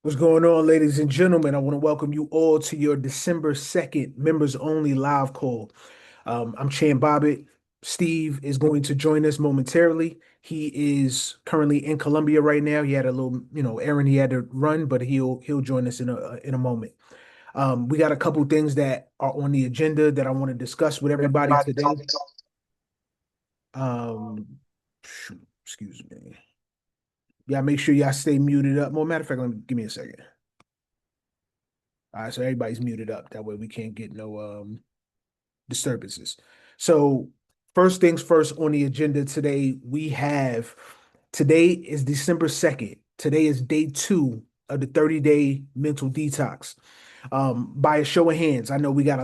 What's going on, ladies and gentlemen? I want to welcome you all to your December 2nd members only live call. I'm Champ Bobbitt. Steve is going to join us momentarily. He is currently in Colombia right now. He had a little, errand he had to run, but he'll join us in a moment. We got a couple things that are on the agenda that I want to discuss with everybody today. Excuse me. Yeah, make sure y'all stay muted up. Well, matter of fact, give me a second. All right, so everybody's muted up. That way we can't get no disturbances. So first things first on the agenda today, today is December 2nd. Today is day 2 of the 30-day mental detox. By a show of hands, I know we got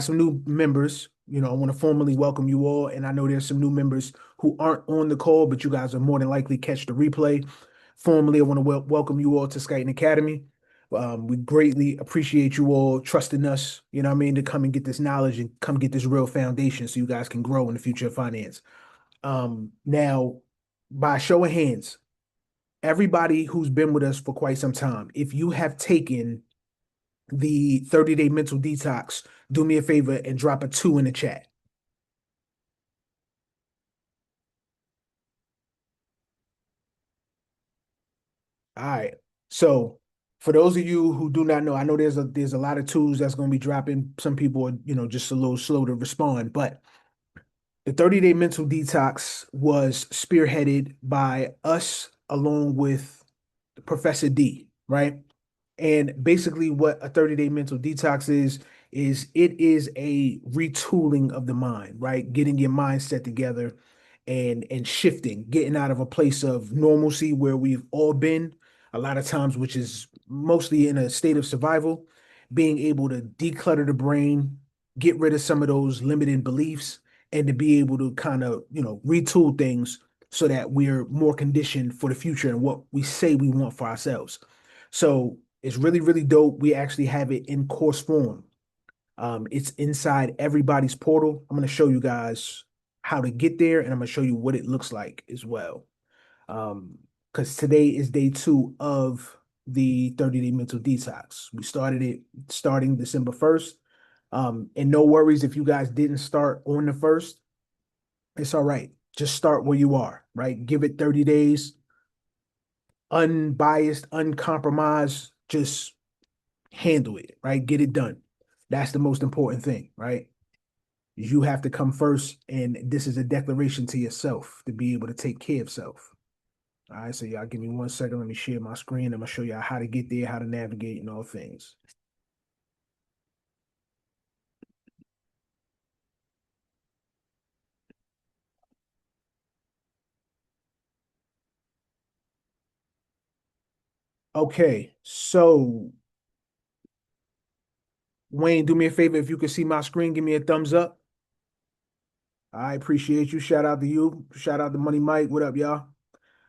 some new members. I want to formally welcome you all. And I know there's some new members who aren't on the call, but you guys are more than likely catch the replay. Formally, I want to welcome you all to Skyton Academy. We greatly appreciate you all trusting us, you know what I mean, to come and get this knowledge and come get this real foundation so you guys can grow in the future of finance. Now, by show of hands, everybody who's been with us for quite some time, if you have taken the 30-day mental detox, do me a favor and drop a 2 in the chat. All right. So for those of you who do not know, I know there's a lot of tools that's going to be dropping. Some people are, just a little slow to respond, but the 30-day mental detox was spearheaded by us along with Professor D, right? And basically what a 30-day mental detox is it is a retooling of the mind, right? Getting your mindset together and shifting, getting out of a place of normalcy where we've all been a lot of times, which is mostly in a state of survival, being able to declutter the brain, get rid of some of those limiting beliefs, and to be able to kind of, retool things so that we're more conditioned for the future and what we say we want for ourselves. So it's really, really dope. We actually have it in course form. It's inside everybody's portal. I'm going to show you guys how to get there, and I'm going to show you what it looks like as well. Because today is day 2 of the 30-day mental detox. We started it starting December 1st. And no worries if you guys didn't start on the 1st. It's all right. Just start where you are, right? Give it 30 days, unbiased, uncompromised. Just handle it, right? Get it done. That's the most important thing, right? You have to come first, and this is a declaration to yourself to be able to take care of self. All right, so y'all give me 1 second. Let me share my screen. I'm gonna show y'all how to get there, how to navigate, and all things. Okay, so Wayne, do me a favor. If you can see my screen, give me a thumbs up. I appreciate you. Shout out to you. Shout out to Money Mike. What up, y'all?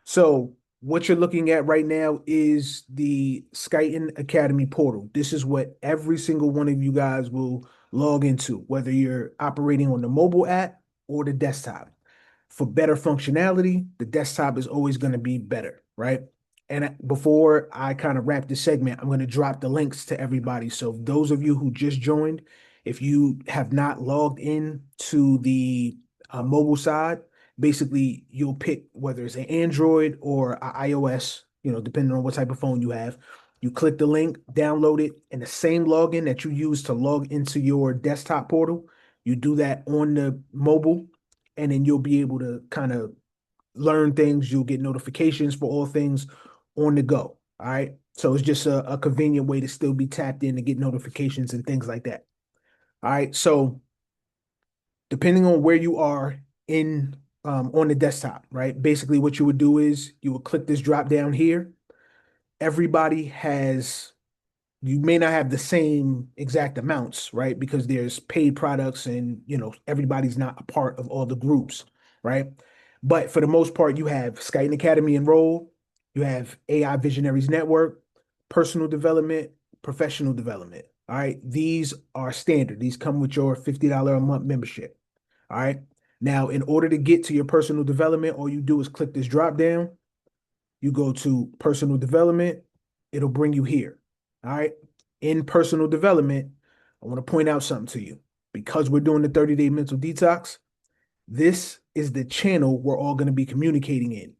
So what you're looking at right now is the Skyton Academy portal. This is what every single one of you guys will log into, whether you're operating on the mobile app or the desktop. For better functionality, the desktop is always going to be better, right? And before I kind of wrap this segment, I'm going to drop the links to everybody. So those of you who just joined, if you have not logged in to the mobile side, basically you'll pick whether it's an Android or a iOS, depending on what type of phone you have. You click the link, download it, and the same login that you use to log into your desktop portal, you do that on the mobile, and then you'll be able to kind of learn things. You'll get notifications for all things on the go. All right. So it's just a convenient way to still be tapped in to get notifications and things like that. All right. So depending on where you are in on the desktop, right? Basically, what you would do is you would click this drop down here. Everybody has You may not have the same exact amounts, right? Because there's paid products and, everybody's not a part of all the groups, right? But for the most part, you have Skyton Academy Enroll, you have AI Visionaries Network, personal development, professional development. All right. These are standard. These come with your $50 a month membership. All right. Now, in order to get to your personal development, all you do is click this drop down. You go to personal development. it'll bring you here. All right. In personal development, I want to point out something to you. Because we're doing the 30-day mental detox, this is the channel we're all going to be communicating in.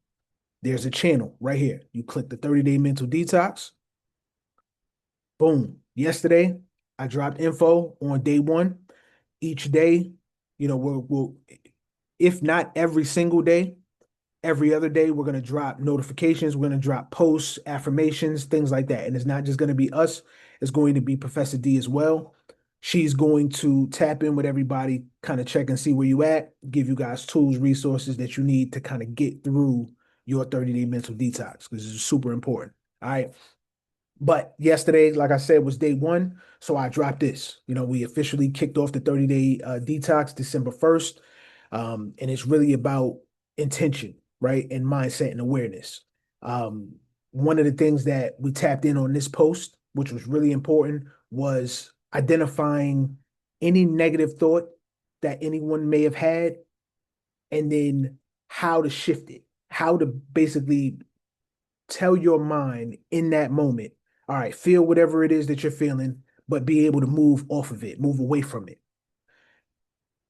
There's a channel right here. You click the 30-day mental detox. Boom. Yesterday, I dropped info on day one. Each day, we'll if not every single day, every other day, we're going to drop notifications. We're going to drop posts, affirmations, things like that. And it's not just going to be us, it's going to be Professor D as well. She's going to tap in with everybody, kind of check and see where you at, give you guys tools, resources that you need to kind of get through your 30-day mental detox because this is super important. All right. But yesterday, like I said, was day one. So I dropped this. We officially kicked off the 30-day detox December 1st. And it's really about intention, right? And mindset and awareness. Um, One of the things that we tapped in on this post, which was really important, was identifying any negative thought that anyone may have had, and then how to shift it, how to basically tell your mind in that moment, all right, feel whatever it is that you're feeling, but be able to move off of it, move away from it.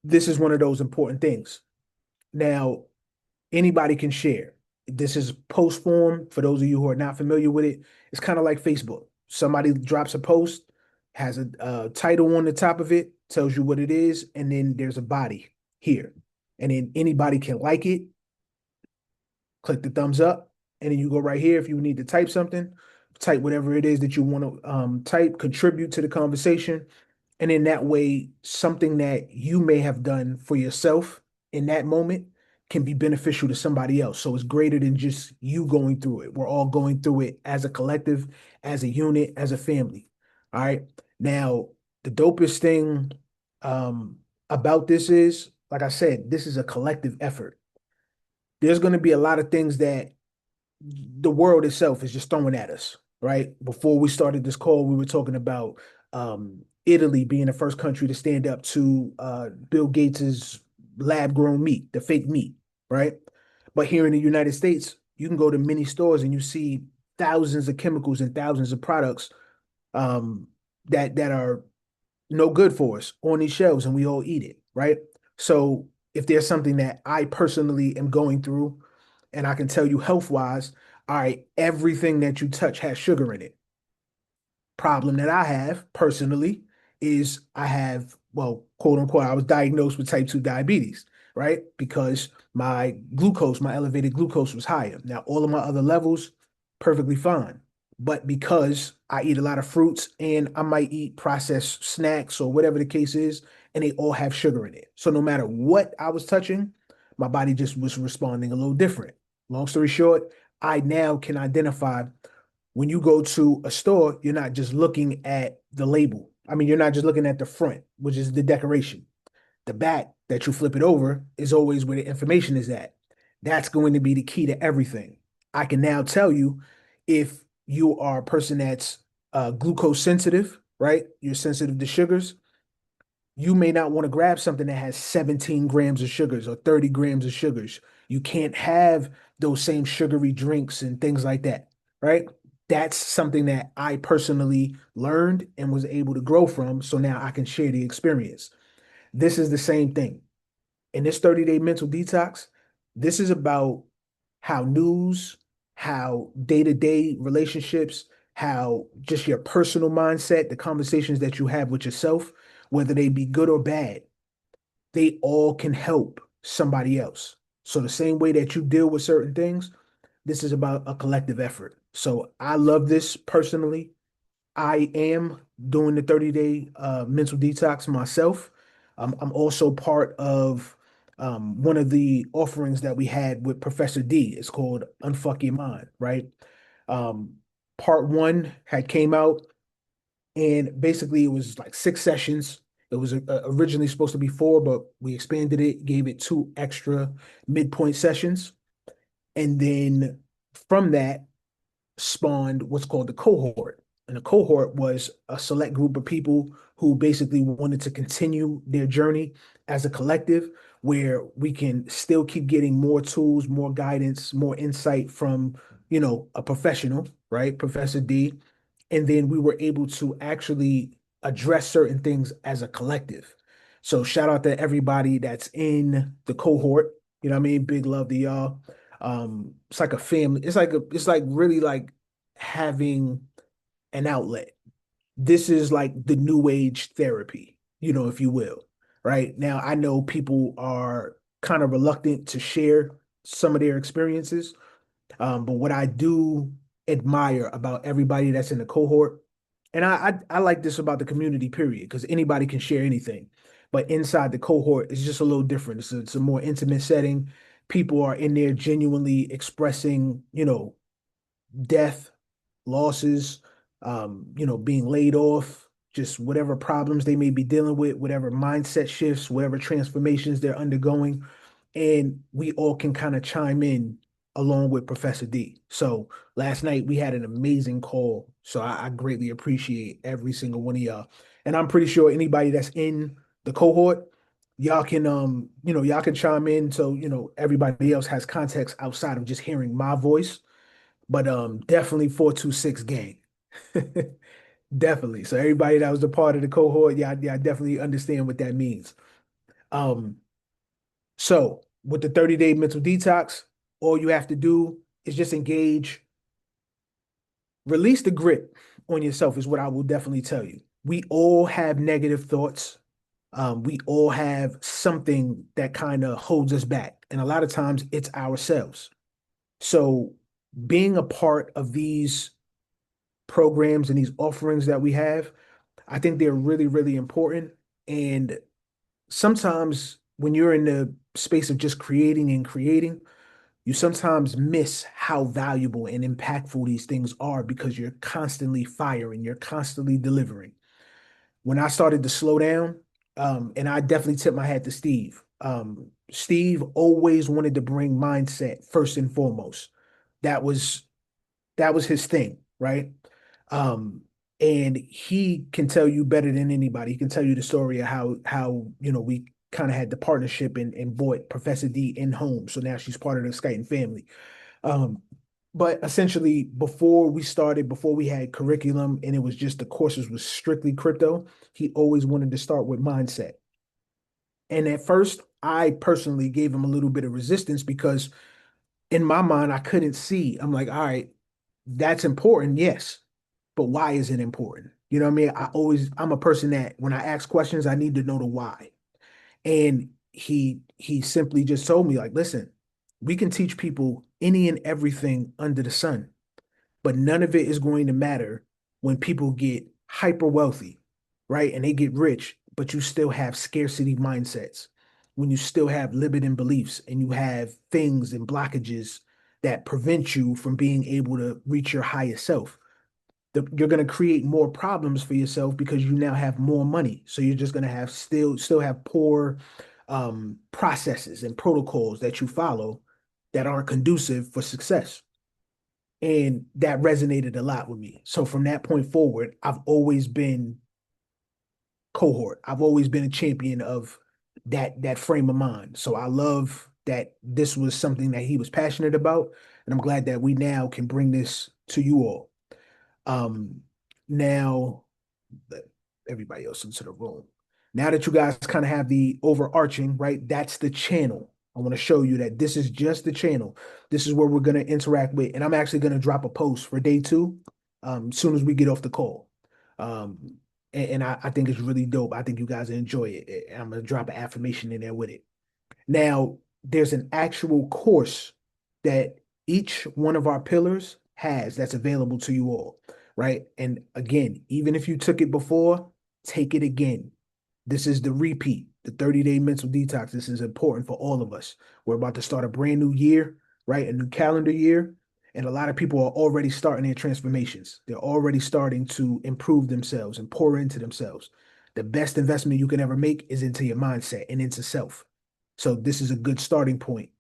This is one of those important things. Now, anybody can share. This is post form. For those of you who are not familiar with it, it's kind of like Facebook. Somebody drops a post, has a title on the top of it, tells you what it is, and then there's a body here. And then anybody can like it, click the thumbs up, and then you go right here if you need to type something, type whatever it is that you want to type, contribute to the conversation. And in that way, something that you may have done for yourself in that moment can be beneficial to somebody else. So it's greater than just you going through it. We're all going through it as a collective, as a unit, as a family. All right. Now, the dopest thing about this is, like I said, this is a collective effort. There's going to be a lot of things that the world itself is just throwing at us, right? Before we started this call, we were talking about Italy being the first country to stand up to Bill Gates's lab grown meat, the fake meat, right? But here in the United States, you can go to many stores and you see thousands of chemicals and thousands of products um, that are no good for us on these shelves, and we all eat it, right? So if there's something that I personally am going through, and I can tell you health wise, all right, everything that you touch has sugar in it. Problem that I have personally is I have, well, quote unquote, I was diagnosed with type 2 diabetes, right? Because my glucose, my elevated glucose was higher. Now, all of my other levels, perfectly fine. But because I eat a lot of fruits and I might eat processed snacks or whatever the case is, and they all have sugar in it. So no matter what I was touching, my body just was responding a little different. Long story short, I now can identify when you go to a store, you're not just looking at the label. I mean, you're not just looking at the front, which is the decoration. The back that you flip it over is always where the information is at. That's going to be the key to everything. I can now tell you if you are a person that's glucose sensitive, right? You're sensitive to sugars. You may not want to grab something that has 17 grams of sugars or 30 grams of sugars. You can't have those same sugary drinks and things like that, right? That's something that I personally learned and was able to grow from. So now I can share the experience. This is the same thing. In this 30-day mental detox, this is about how news, how day-to-day relationships, how just your personal mindset, the conversations that you have with yourself, whether they be good or bad, they all can help somebody else. So the same way that you deal with certain things, this is about a collective effort. So I love this personally. I am doing the 30-day mental detox myself. I'm also part of one of the offerings that we had with Professor D. It's called Unfuck Your Mind, right? Um, Part one had came out, and basically it was like 6 sessions. It was originally supposed to be four, but we expanded it, gave it two extra midpoint sessions. And then from that, spawned what's called the cohort. And the cohort was a select group of people who basically wanted to continue their journey as a collective, where we can still keep getting more tools, more guidance, more insight from a professional, right? Professor D. And then we were able to actually address certain things as a collective. So shout out to everybody that's in the cohort. You know what I mean? Big love to y'all. It's like a family. It's like really like having an outlet. This is like the new age therapy, if you will. Right now, I know people are kind of reluctant to share some of their experiences, but what I do admire about everybody that's in the cohort, and I like this about the community, period, because anybody can share anything. But inside the cohort, it's just a little different. It's a more intimate setting. People are in there genuinely expressing, death, losses, being laid off, just whatever problems they may be dealing with, whatever mindset shifts, whatever transformations they're undergoing. And we all can kind of chime in along with Professor D. So last night we had an amazing call. So I greatly appreciate every single one of y'all. And I'm pretty sure anybody that's in the cohort, y'all can chime in so everybody else has context outside of just hearing my voice. But definitely 426 gang. Definitely. So everybody that was a part of the cohort, yeah, I definitely understand what that means. Um, so with the 30-day mental detox, all you have to do is just engage, release the grip on yourself is what I will definitely tell you. We all have negative thoughts. We all have something that kind of holds us back. And a lot of times it's ourselves. So being a part of these programs and these offerings that we have, I think they're really, really important. And sometimes when you're in the space of just creating and creating, you sometimes miss how valuable and impactful these things are because you're constantly firing, you're constantly delivering. When I started to slow down, and I definitely tip my hat to Steve. Steve always wanted to bring mindset first and foremost. That was that was his thing, right? Um, and he can tell you better than anybody. He can tell you the story of how we kind of had the partnership and bought Professor D in home. So now she's part of the Skyton family. Um, but essentially, before we had curriculum and it was just the courses was strictly crypto, he always wanted to start with mindset. And at first, I personally gave him a little bit of resistance because in my mind, I couldn't see. I'm like, all right, that's important, yes, but why is it important? You know what I mean? I'm a person that when I ask questions, I need to know the why. And he simply just told me, like, listen, we can teach people any and everything under the sun, but none of it is going to matter when people get hyper wealthy, right? And they get rich, but you still have scarcity mindsets, when you still have limiting beliefs and you have things and blockages that prevent you from being able to reach your highest self. You're going to create more problems for yourself because you now have more money. So you're just going to have still have poor processes and protocols that you follow that aren't conducive for success. And that resonated a lot with me. So from that point forward, I've always been cohort. I've always been a champion of that frame of mind. So I love that this was something that he was passionate about, and I'm glad that we now can bring this to you all. Um, now let everybody else into the room. Now that you guys kind of have the overarching, right? That's the channel. I want to show you that this is just the channel. This is where we're going to interact with, and I'm actually going to drop a post for day two, as soon as we get off the call. And I think it's really dope. I think you guys enjoy it. I'm going to drop an affirmation in there with it. Now, there's an actual course that each one of our pillars has that's available to you all, right? And again, even if you took it before, take it again. This is the repeat, the 30-day mental detox. This is important for all of us. We're about to start a brand new year, right? A new calendar year. And a lot of people are already starting their transformations. They're already starting to improve themselves and pour into themselves. The best investment you can ever make is into your mindset and into self. So this is a good starting point,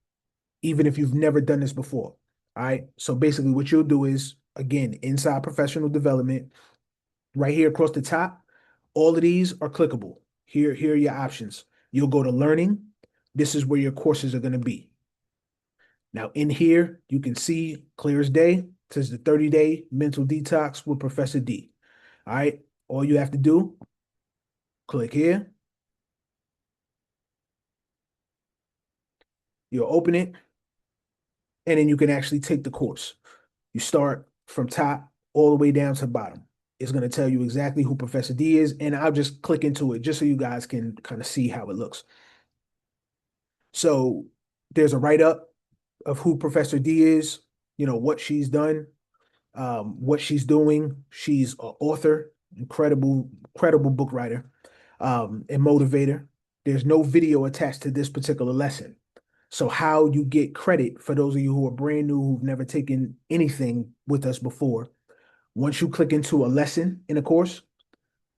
even if you've never done this before. All right. So basically, what you'll do is, again, inside professional development, right here across the top, all of these are clickable. Here are your options. You'll go to learning. This is where your courses are going to be. Now in here, you can see clear as day, it says the 30-day mental detox with Professor D. All right. All you have to do, click here. You'll open it, and then you can actually take the course. You start from top all the way down to bottom. It's going to tell you exactly who Professor D is, and I'll just click into it just so you guys can kind of see how it looks. So there's a write-up of who Professor D is, what she's done, what she's doing. She's an author, incredible book writer, and motivator. There's no video attached to this particular lesson. So how you get credit for those of you who are brand new, who've never taken anything with us before. Once you click into a lesson in a course,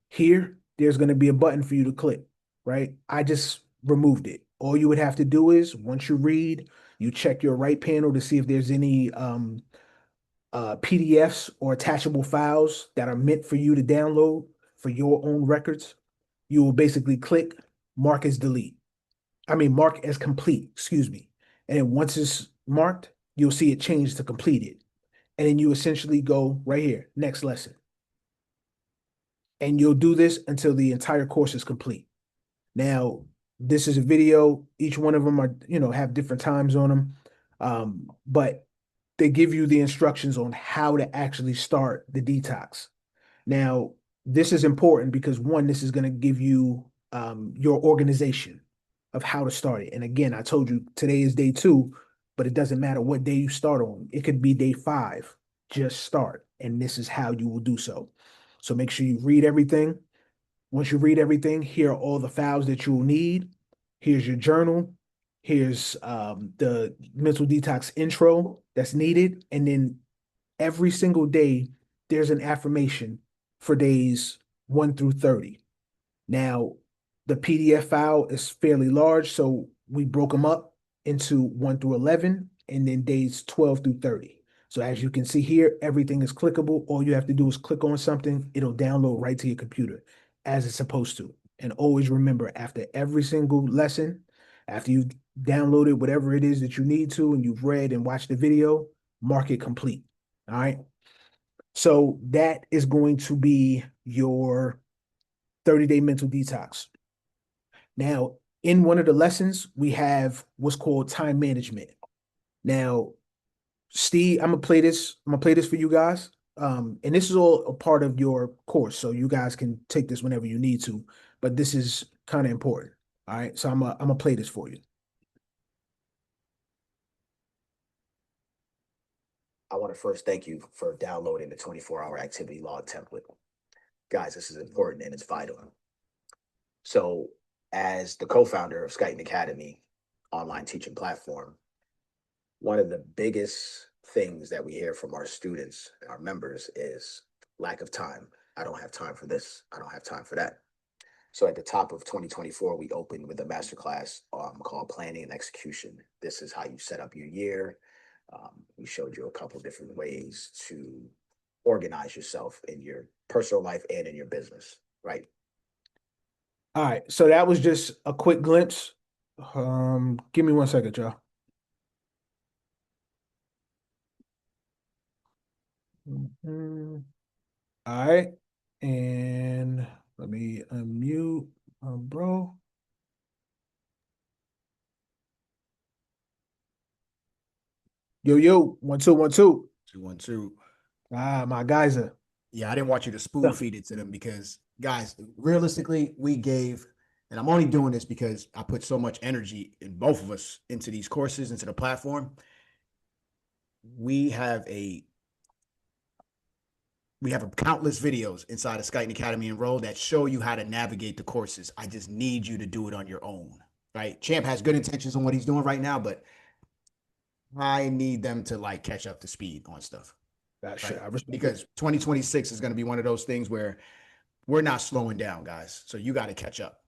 here, there's going to be a button for you to click, right? I just removed it. All you would have to do is once you read, you check your right panel to see if there's any PDFs or attachable files that are meant for you to download for your own records. You will basically click mark as delete. Mark as complete, excuse me. And then once it's marked, you'll see it change to completed. And then you essentially go right here, next lesson. And you'll do this until the entire course is complete. Now, this is a video. Each one of them are, have different times on them. But they give you the instructions on how to actually start the detox. Now, this is important because one, this is going to give you your organization of how to start it. And again, I told you today is day 2, but it doesn't matter what day you start on. It could be day 5. Just start. And this is how you will do so. So make sure you read everything. Once you read everything, here are all the files that you'll need. Here's your journal. Here's the mental detox intro that's needed. And then every single day, there's an affirmation for days 1 through 30. Now, the PDF file is fairly large, so we broke them up into 1 through 11 and then days 12 through 30. So as you can see here, everything is clickable. All you have to do is click on something. It'll download right to your computer as it's supposed to. And always remember, after every single lesson, after you've downloaded whatever it is that you need to and you've read and watched the video, mark it complete. All right. So that is going to be your 30-day mental detox. Now, in one of the lessons, we have what's called time management. Now, Steve, I'm gonna play this. I'm gonna play this for you guys. And this is all a part of your course, so you guys can take this whenever you need to. But this is kind of important. All right, so I'm gonna play this for you. I want to first thank you for downloading the 24-hour activity log template. Guys, this is important and it's vital. So, as the co-founder of Skyton Academy online teaching platform, one of the biggest things that we hear from our students, our members, is lack of time. I don't have time for this. I don't have time for that. So at the top of 2024, we opened with a masterclass called Planning and Execution. This is how you set up your year. We showed you a couple different ways to organize yourself in your personal life and in your business, right? All right, so that was just a quick glimpse. Give me 1 second, y'all. All right, and let me unmute, bro. Yo, yo, 1 2 1 2. 212. My guys are. Yeah, I didn't want you to spoon feed it to them because, guys, realistically, we gave, and I'm only doing this because I put so much energy in both of us into these courses, into the platform. We have countless videos inside of Skyton Academy Enroll that show you how to navigate the courses. I just need you to do it on your own, right? Champ has good intentions on what he's doing right now, but I need them to catch up to speed on stuff. Right? Because 2026 is going to be one of those things where we're not slowing down, guys. So you got to catch up.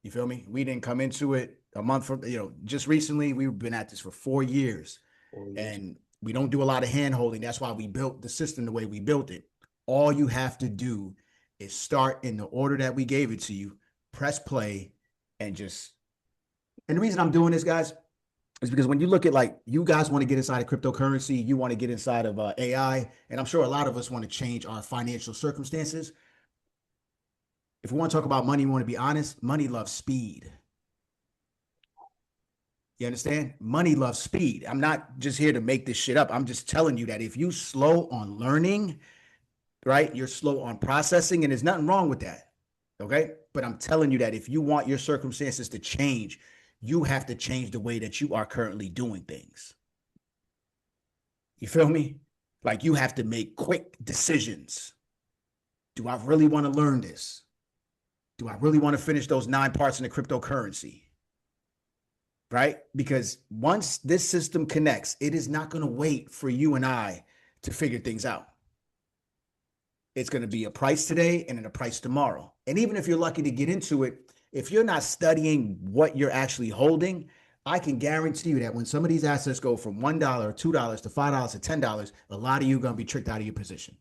You feel me? We didn't come into it a month from, just recently. We've been at this for 4 years. And we don't do a lot of hand holding. That's why we built the system the way we built it. All you have to do is start in the order that we gave it to you, press play, and the reason I'm doing this, guys, is because when you look at like you guys want to get inside of cryptocurrency, you want to get inside of AI, and I'm sure a lot of us want to change our financial circumstances. If we want to talk about money, we want to be honest. Money loves speed. You understand? Money loves speed. I'm not just here to make this shit up. I'm just telling you that if you slow on learning, right, you're slow on processing, and there's nothing wrong with that. Okay. But I'm telling you that if you want your circumstances to change, you have to change the way that you are currently doing things. You feel me? Like you have to make quick decisions. Do I really want to learn this? Do I really want to finish those 9 parts in the cryptocurrency? Right? Because once this system connects, it is not going to wait for you and I to figure things out. It's going to be a price today and then a price tomorrow. And even if you're lucky to get into it, if you're not studying what you're actually holding, I can guarantee you that when some of these assets go from $1, $2 to $5 to $10, a lot of you are going to be tricked out of your position.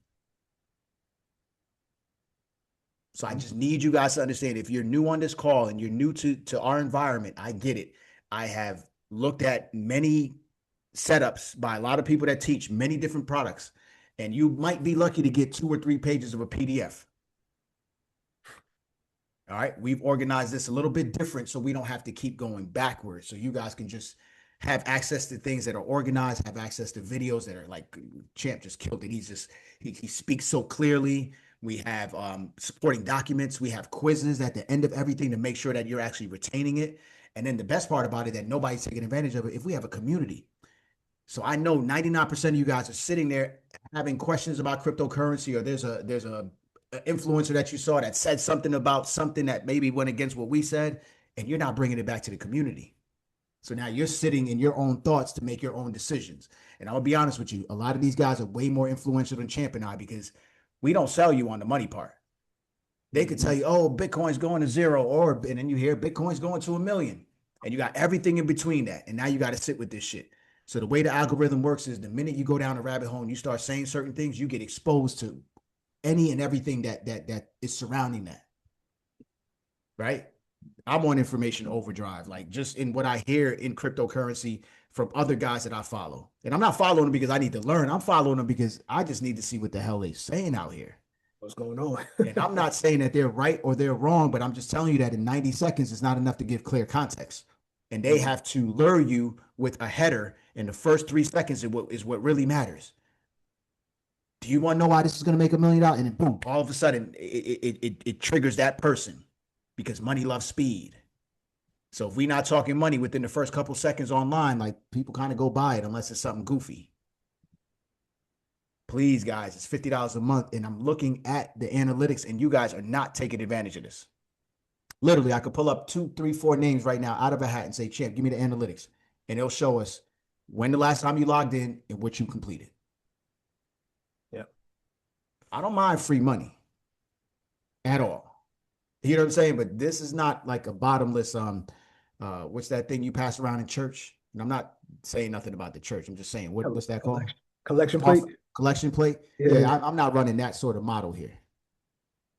So I just need you guys to understand, if you're new on this call and you're new to our environment, I get it. I have looked at many setups by a lot of people that teach many different products, and you might be lucky to get 2 or 3 pages of a PDF. All right. We've organized this a little bit different so we don't have to keep going backwards. So you guys can just have access to things that are organized, have access to videos that are like Champ just killed it. He speaks so clearly. We have supporting documents. We have quizzes at the end of everything to make sure that you're actually retaining it. And then the best part about it, that nobody's taking advantage of it, if we have a community. So I know 99% of you guys are sitting there having questions about cryptocurrency, or there's a influencer that you saw that said something about something that maybe went against what we said, and you're not bringing it back to the community. So now you're sitting in your own thoughts to make your own decisions. And I'll be honest with you, a lot of these guys are way more influential than Champ and I, because we don't sell you on the money part. They could tell you, oh, Bitcoin's going to zero, and then you hear Bitcoin's going to 1 million, and you got everything in between that. And now you got to sit with this shit. So the way the algorithm works is the minute you go down a rabbit hole and you start saying certain things, you get exposed to any and everything that is surrounding that. Right? I'm on information overdrive, like just in what I hear in cryptocurrency from other guys that I follow. And I'm not following them because I need to learn. I'm following them because I just need to see what the hell they're saying out here. What's going on? And I'm not saying that they're right or they're wrong, but I'm just telling you that in 90 seconds is not enough to give clear context. And they have to lure you with a header in the first 3 seconds is what really matters. Do you want to know why this is going to make $1 million? And then boom, all of a sudden it triggers that person, because money loves speed. So if we're not talking money within the first couple seconds online, like people kind of go by it unless it's something goofy. Please, guys, it's $50 a month. And I'm looking at the analytics, and you guys are not taking advantage of this. Literally, I could pull up 2, 3, 4 names right now out of a hat and say, Champ, give me the analytics. And it'll show us when the last time you logged in and what you completed. Yep. I don't mind free money at all. You know what I'm saying? But this is not like a bottomless, what's that thing you pass around in church? And I'm not saying nothing about the church. I'm just saying, what's that called? Collection plate. Collection plate. Yeah. Yeah, I'm not running that sort of model here.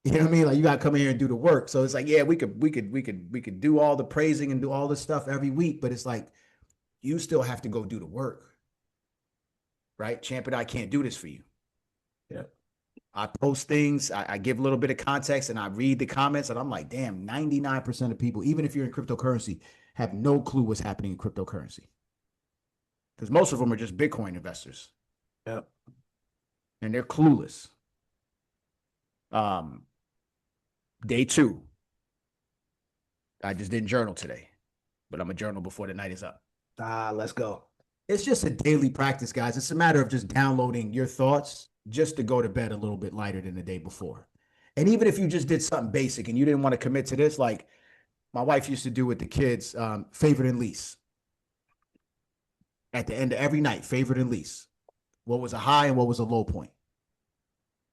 You know what I mean? Like, you got to come in here and do the work. So it's like, yeah, we could do all the praising and do all this stuff every week, but it's like, you still have to go do the work, right? Champ and I can't do this for you. Yeah. I post things, I give a little bit of context, and I read the comments, and I'm like, damn, 99% of people, even if you're in cryptocurrency, have no clue what's happening in cryptocurrency. Because most of them are just Bitcoin investors. Yeah. And they're clueless. Day 2. I just didn't journal today, but I'm a journal before the night is up. Let's go. It's just a daily practice, guys. It's a matter of just downloading your thoughts just to go to bed a little bit lighter than the day before. And even if you just did something basic and you didn't want to commit to this, like my wife used to do with the kids, favorite and least. At the end of every night, favorite and least. What was a high and what was a low point?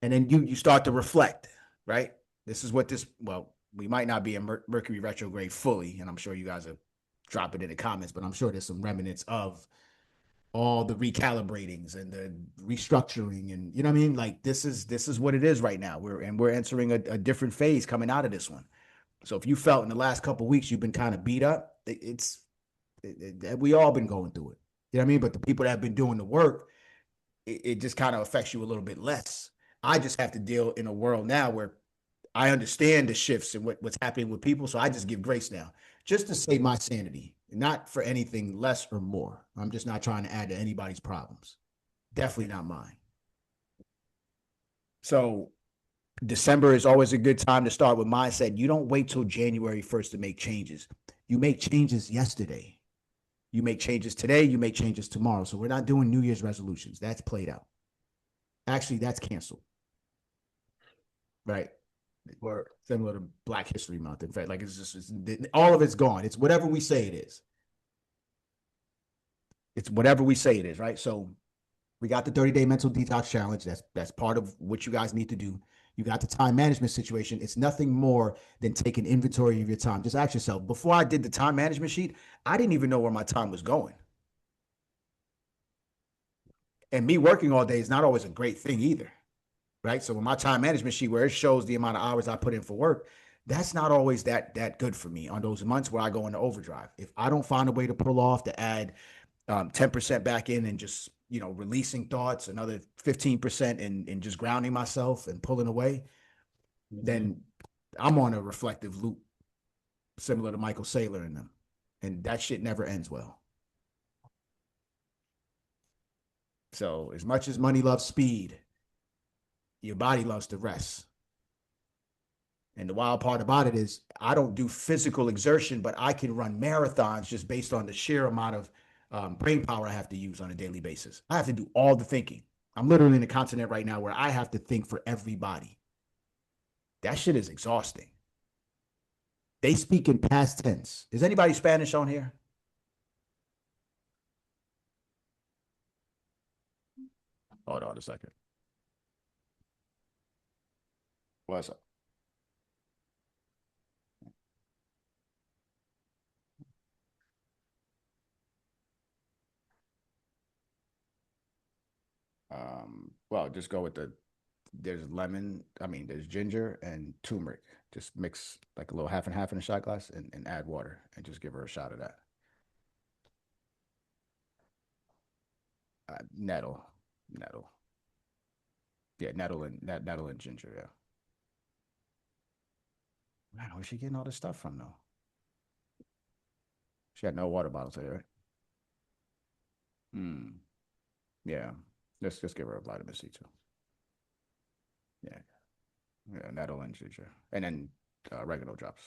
And then you start to reflect, right? This is what we might not be in Mercury retrograde fully, and I'm sure you guys are dropping it in the comments, but I'm sure there's some remnants of all the recalibratings and the restructuring, and you know what I mean? Like, this is what it is right now. We're entering a different phase coming out of this one. So if you felt in the last couple of weeks you've been kind of beat up, it's We all been going through it. You know what I mean? But the people that have been doing the work, it just kind of affects you a little bit less. I just have to deal in a world now where I understand the shifts and what's happening with people. So I just give grace now, just to save my sanity, not for anything less or more. I'm just not trying to add to anybody's problems. Definitely not mine. So December is always a good time to start with mindset. You don't wait till January 1st to make changes. You make changes yesterday. You make changes today. You make changes tomorrow. So we're not doing New Year's resolutions. That's played out. Actually, that's canceled. Right. Word. Similar to Black History Month. In fact, like all of it's gone. It's whatever we say it is. It's whatever we say it is, right? So we got the 30-day mental detox challenge. That's part of what you guys need to do. You got the time management situation. It's nothing more than taking inventory of your time. Just ask yourself, before I did the time management sheet, I didn't even know where my time was going. And me working all day is not always a great thing either, right? So when my time management sheet, where it shows the amount of hours I put in for work, that's not always that good for me on those months where I go into overdrive. If I don't find a way to pull off to add 10% back in and just, releasing thoughts, another 15% in just grounding myself and pulling away, then I'm on a reflective loop similar to Michael Saylor and them. And that shit never ends well. So as much as money loves speed, your body loves to rest. And the wild part about it is I don't do physical exertion, but I can run marathons just based on the sheer amount of brain power I have to use on a daily basis. I have to do all the thinking. I'm literally in a continent right now where I have to think for everybody. That shit is exhausting. They speak in past tense. Is anybody Spanish on here? Hold on a second. What's up? Well, just go with there's lemon, there's ginger and turmeric. Just mix like a little half and half in a shot glass and add water and just give her a shot of that. Nettle. Yeah, nettle and ginger, yeah. Man, where's she getting all this stuff from though? She had no water bottle today, right? Yeah. Let's just give her a vitamin C too. Yeah. Yeah, nettle and ginger. And then oregano drops.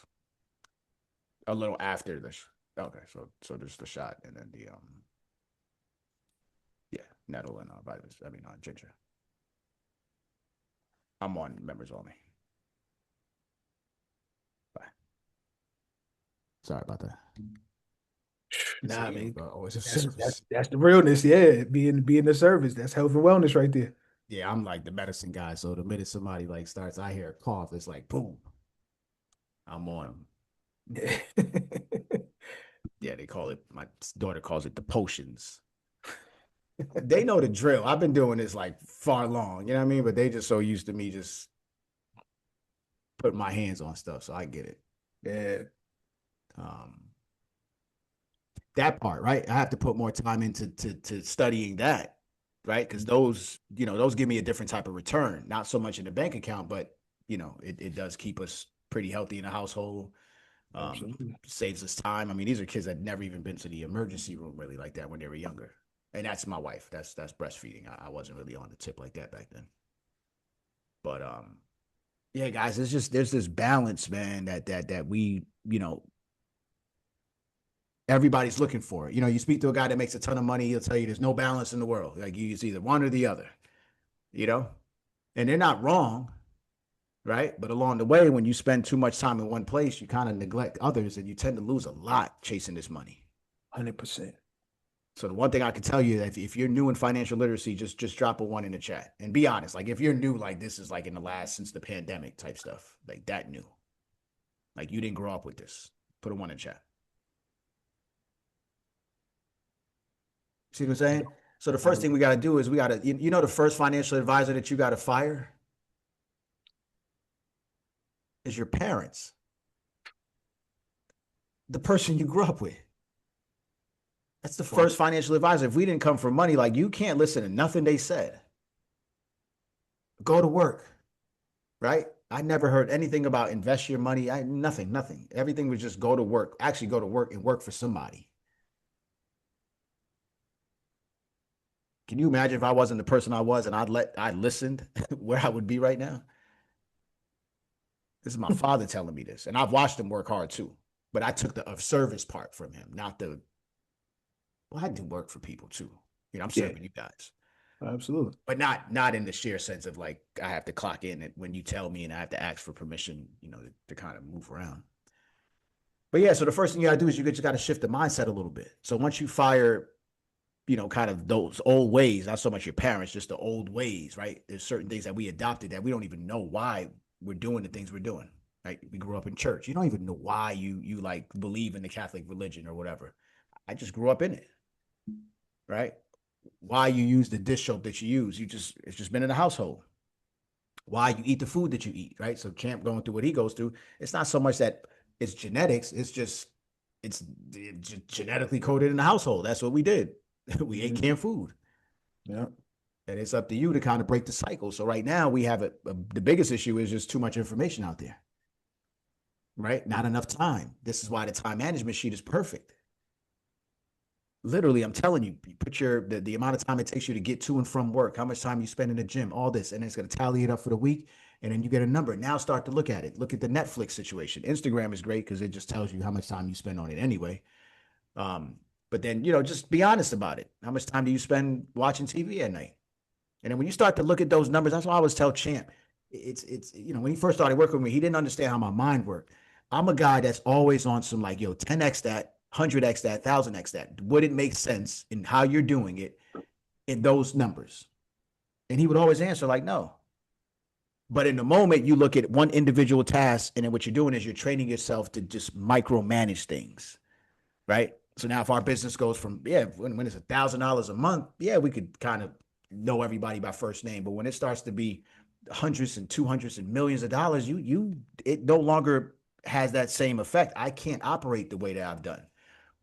A little after this. Okay, so just the shot and then the yeah, nettle and vitamins. Ginger. I'm on members only. Bye. Sorry about that. Nah, man. It's a That's service. that's the realness. Yeah, being the service. That's health and wellness right there. Yeah, I'm like the medicine guy. So the minute somebody like starts, I hear a cough, it's like boom, I'm on them. Yeah. Yeah, they call it. My daughter calls it the potions. They know the drill. I've been doing this like far long, you know what I mean? But they just so used to me just putting my hands on stuff, so I get it. Yeah. That part, right? I have to put more time into to studying that, right? Because those give me a different type of return. Not so much in the bank account, but it does keep us pretty healthy in the household. Saves us time. These are kids that never even been to the emergency room really like that when they were younger. And that's my wife. That's breastfeeding. I wasn't really on the tip like that back then. But yeah, guys, there's this balance, man, that we, everybody's looking for. You speak to a guy that makes a ton of money, he'll tell you there's no balance in the world. Like it's either one or the other, and they're not wrong, right? But along the way, when you spend too much time in one place, you kind of neglect others and you tend to lose a lot chasing this money. 100%. So the one thing I can tell you that if you're new in financial literacy, just drop a 1 in the chat and be honest. Like if you're new, like this is like in the last since the pandemic type stuff, like that new. Like you didn't grow up with this. Put a 1 in chat. See what I'm saying? So the first thing we got to do is we got to, the first financial advisor that you got to fire is your parents, the person you grew up with. That's the first financial advisor. If we didn't come for money, like you can't listen to nothing they said. Go to work, right? I never heard anything about invest your money. Nothing. Everything was just go to work. Actually, go to work and work for somebody. Can you imagine if I wasn't the person I was and I listened where I would be right now? This is my father telling me this, and I've watched him work hard too. But I took the of service part from him, not the. Well, I do work for people too. You know, I'm serving you guys. Absolutely. But not in the sheer sense of like I have to clock in when you tell me and I have to ask for permission, you know, to kind of move around. But yeah, so the first thing you gotta do is you just gotta shift the mindset a little bit. So once you fire, you know, kind of those old ways, not so much your parents, just the old ways, right? There's certain things that we adopted that we don't even know why we're doing the things we're doing. Right? We grew up in church. You don't even know why you like believe in the Catholic religion or whatever. I just grew up in it. Right? Why you use the dish soap that you use. It's just been in the household. Why you eat the food that you eat, right? So Champ going through what he goes through, it's not so much that it's genetics, it's just it's genetically coded in the household. That's what we did. We ate canned food. Yeah. And it's up to you to kind of break the cycle. So right now we have the biggest issue is just too much information out there. Right? Not enough time. This is why the time management sheet is perfect. Literally, I'm telling you, you put the amount of time it takes you to get to and from work, how much time you spend in the gym, all this, and it's going to tally it up for the week. And then you get a number. Now start to look at it. Look at the Netflix situation. Instagram is great because it just tells you how much time you spend on it anyway. But then, you know, just be honest about it. How much time do you spend watching TV at night? And then when you start to look at those numbers, that's why I always tell Champ, it's you know, when he first started working with me, he didn't understand how my mind worked. I'm a guy that's always on some like, yo, 10x that, 100x that, 1000x that. Would it make sense in how you're doing it in those numbers? And he would always answer like, no. But in the moment, you look at one individual task, and then what you're doing is you're training yourself to just micromanage things, right? So now if our business goes from, when it's $1,000 a month, we could kind of know everybody by first name. But when it starts to be hundreds and 200s and millions of dollars, it no longer has that same effect. I can't operate the way that I've done.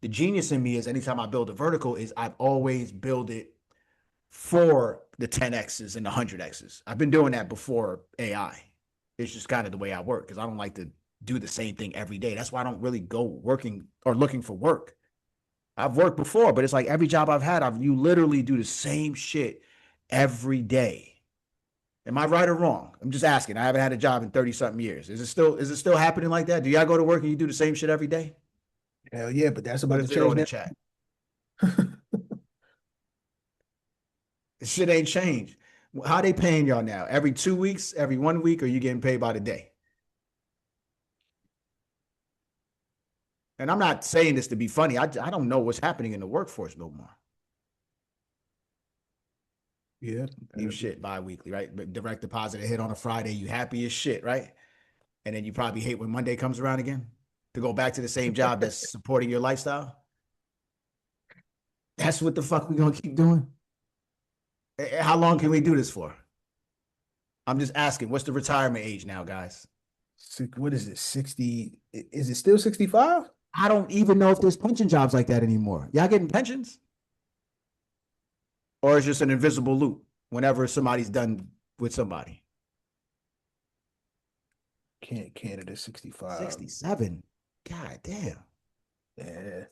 The genius in me is anytime I build a vertical is I've always built it for the 10Xs and the 100Xs. I've been doing that before AI. It's just kind of the way I work because I don't like to do the same thing every day. That's why I don't really go working or looking for work. I've worked before, but it's like every job I've had, you literally do the same shit every day. Am I right or wrong? I'm just asking. I haven't had a job in 30 something years. Is it still happening like that? Do y'all go to work and you do the same shit every day? Hell yeah, but that's about to Zero change in the now. chat. This shit ain't changed. How they paying y'all now? Every 2 weeks, every 1 week, or you getting paid by the day? And I'm not saying this to be funny. I don't know what's happening in the workforce no more. Yeah. You shit bi-weekly, right? But direct deposit a hit on a Friday, you happy as shit, right? And then you probably hate when Monday comes around again to go back to the same job that's supporting your lifestyle. That's what the fuck we gonna keep doing? How long can we do this for? I'm just asking, what's the retirement age now, guys? What is it? 60? Is it still 65? I don't even know if there's pension jobs like that anymore. Y'all getting pensions? Or it's just an invisible loop whenever somebody's done with somebody? Canada 65. 67. God damn. Yeah.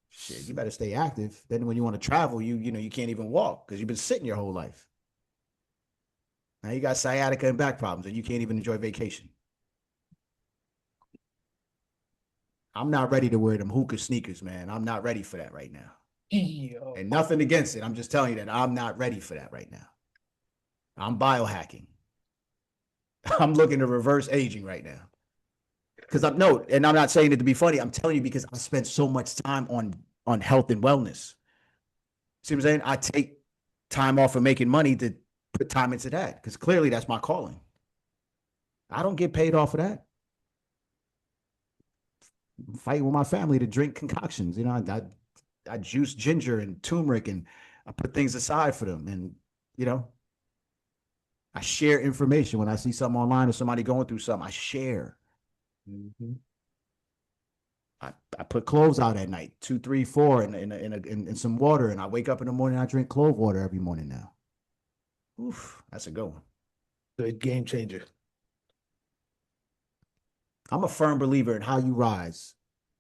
Shit, you better stay active. Then when you want to travel, you know, you can't even walk because you've been sitting your whole life. Now you got sciatica and back problems and you can't even enjoy vacation. I'm not ready to wear them hookah sneakers, man. I'm not ready for that right now. Yo. And nothing against it. I'm just telling you that I'm not ready for that right now. I'm biohacking. I'm looking to reverse aging right now. Because I'm not saying it to be funny. I'm telling you because I spent so much time on health and wellness. See what I'm saying? I take time off of making money to put time into that because clearly that's my calling. I don't get paid off of that. I'm fighting with my family to drink concoctions. You know, I juice ginger and turmeric and I put things aside for them. And, you know, I share information when I see something online or somebody going through something. I share. Mm-hmm. I put cloves out at night, 2, 3, 4 in some water, and I wake up in the morning. I drink clove water every morning now. Oof, that's a good one. Good game changer. I'm a firm believer in how you rise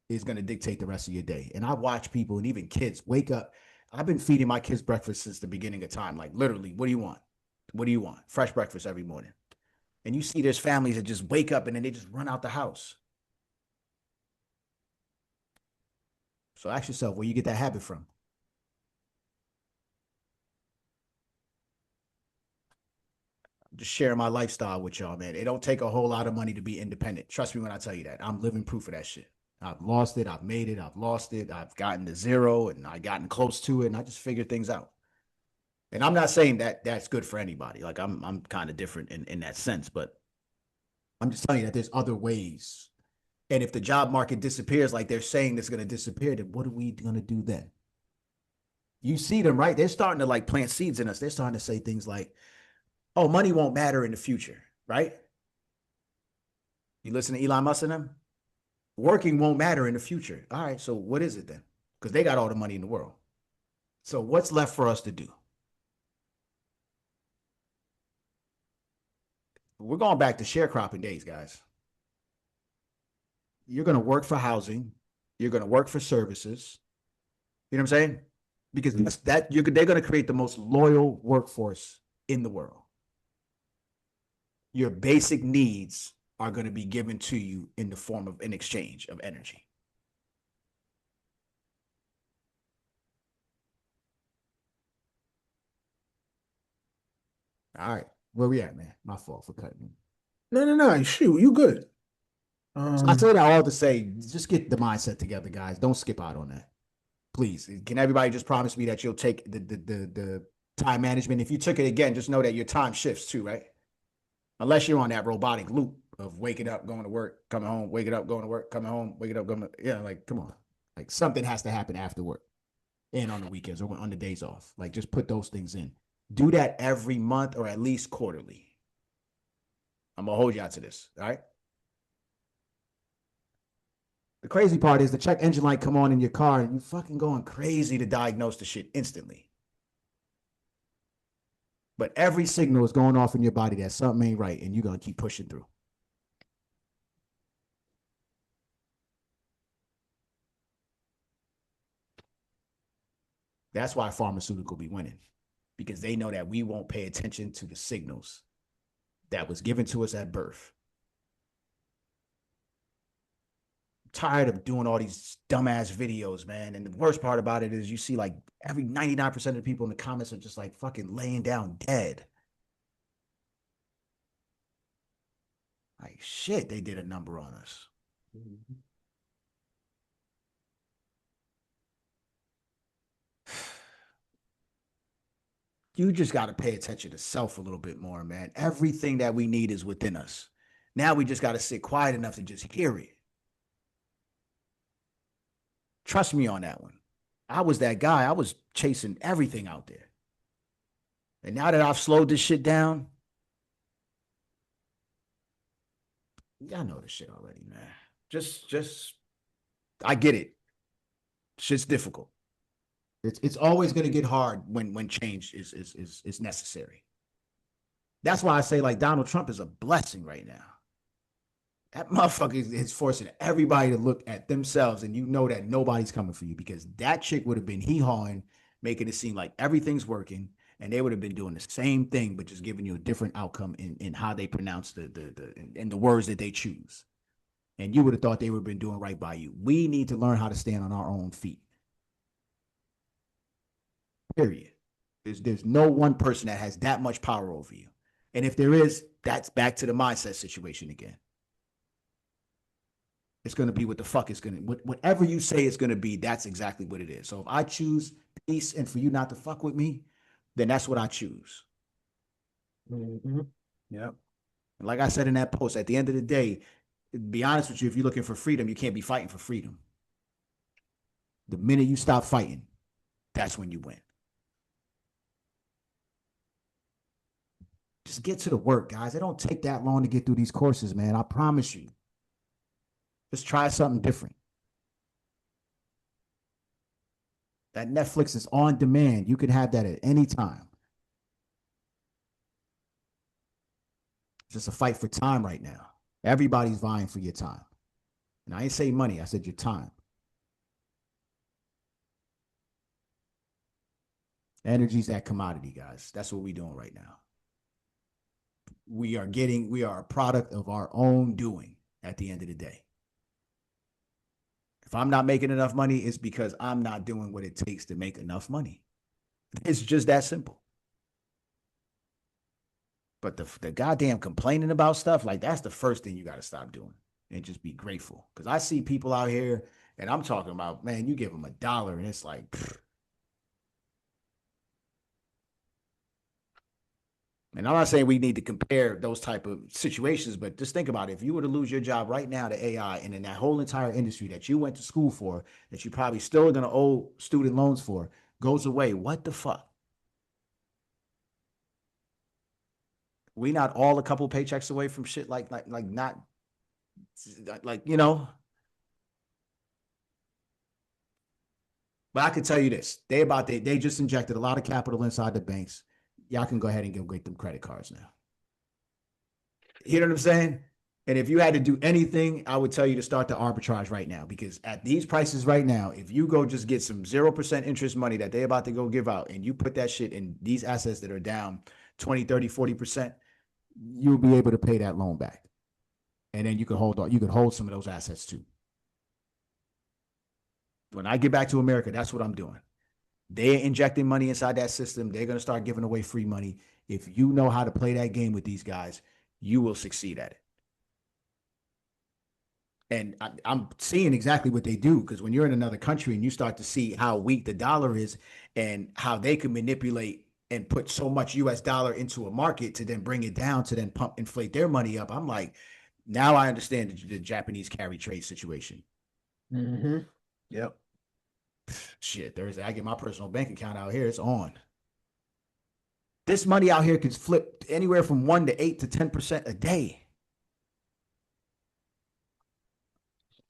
is going to dictate the rest of your day. And I watch people and even kids wake up. I've been feeding my kids breakfast since the beginning of time. Like literally, what do you want? What do you want? Fresh breakfast every morning. And you see there's families that just wake up and then they just run out the house. So ask yourself where you get that habit from. I'm just sharing my lifestyle with y'all, man. It don't take a whole lot of money to be independent. Trust me when I tell you that. I'm living proof of that shit. I've lost it. I've made it. I've lost it. I've gotten to zero and I've gotten close to it and I just figured things out. And I'm not saying that that's good for anybody. Like I'm kind of different in that sense, but I'm just telling you that there's other ways. And if the job market disappears, like they're saying it's going to disappear, then what are we going to do then? You see them, right? They're starting to like plant seeds in us. They're starting to say things like, oh, money won't matter in the future, right? You listen to Elon Musk and them? Working won't matter in the future. All right, so what is it then? Because they got all the money in the world. So what's left for us to do? We're going back to sharecropping days, guys. You're going to work for housing. You're going to work for services. You know what I'm saying? Because they're going to create the most loyal workforce in the world. Your basic needs are going to be given to you in the form of an exchange of energy. All right. Where we at, man? My fault for cutting. No. Shoot, you good. I say that all to say, just get the mindset together, guys. Don't skip out on that. Please. Can everybody just promise me that you'll take the time management? If you took it again, just know that your time shifts too, right? Unless you're on that robotic loop of waking up, going to work, coming home, waking up, going to work, coming home, waking up, going to, yeah, like, come on. Like something has to happen after work and on the weekends or on the days off. Like just put those things in. Do that every month or at least quarterly. I'm going to hold you out to this, all right? The crazy part is the check engine light come on in your car and you fucking going crazy to diagnose the shit instantly. But every signal is going off in your body that something ain't right and you're going to keep pushing through. That's why pharmaceutical be winning, because they know that we won't pay attention to the signals that was given to us at birth. I'm tired of doing all these dumbass videos, man. And the worst part about it is you see like every 99% of the people in the comments are just like fucking laying down dead. Like shit, they did a number on us. Mm-hmm. You just got to pay attention to self a little bit more, man. Everything that we need is within us. Now we just got to sit quiet enough to just hear it. Trust me on that one. I was that guy. I was chasing everything out there. And now that I've slowed this shit down, y'all know this shit already, man. I get it. Shit's difficult. It's always going to get hard when change is necessary. That's why I say like Donald Trump is a blessing right now. That motherfucker is forcing everybody to look at themselves, and you know that nobody's coming for you because that chick would have been hee-hawing, making it seem like everything's working, and they would have been doing the same thing, but just giving you a different outcome in how they pronounce the words that they choose. And you would have thought they would have been doing right by you. We need to learn how to stand on our own feet. Period. There's no one person that has that much power over you. And if there is, that's back to the mindset situation again. It's going to be what the fuck is going to, whatever you say it's going to be, that's exactly what it is. So if I choose peace and for you not to fuck with me, then that's what I choose. Mm-hmm. Yeah. And like I said in that post, at the end of the day, to be honest with you, if you're looking for freedom, you can't be fighting for freedom. The minute you stop fighting, that's when you win. Just get to the work, guys. It don't take that long to get through these courses, man. I promise you. Just try something different. That Netflix is on demand. You can have that at any time. It's just a fight for time right now. Everybody's vying for your time. And I ain't say money, I said your time. Energy's that commodity, guys. That's what we're doing right now. We are a product of our own doing at the end of the day. If I'm not making enough money, it's because I'm not doing what it takes to make enough money. It's just that simple. But the goddamn complaining about stuff, like that's the first thing you got to stop doing and just be grateful. Because I see people out here, and I'm talking about, man, you give them $1 and it's like, pfft. And I'm not saying we need to compare those type of situations, but just think about it. If you were to lose your job right now to AI and in that whole entire industry that you went to school for, that you probably still are going to owe student loans for, goes away, what the fuck? We not all a couple paychecks away from shit like not like, you know. But I can tell you this. They just injected a lot of capital inside the banks. Y'all can go ahead and get them credit cards now. You know what I'm saying? And if you had to do anything, I would tell you to start the arbitrage right now, because at these prices right now, if you go just get some 0% interest money that they're about to go give out and you put that shit in these assets that are down 20, 30, 40%, you'll be able to pay that loan back. And then you could hold some of those assets too. When I get back to America, that's what I'm doing. They're injecting money inside that system. They're going to start giving away free money. If you know how to play that game with these guys, you will succeed at it. And I'm seeing exactly what they do, because when you're in another country and you start to see how weak the dollar is and how they can manipulate and put so much US dollar into a market to then bring it down to then inflate their money up, I'm like, now I understand the Japanese carry trade situation. Mm-hmm. Yep. Shit, Thursday, I get my personal bank account out here. It's on. This money out here can flip anywhere from 1 to 8 to 10% a day.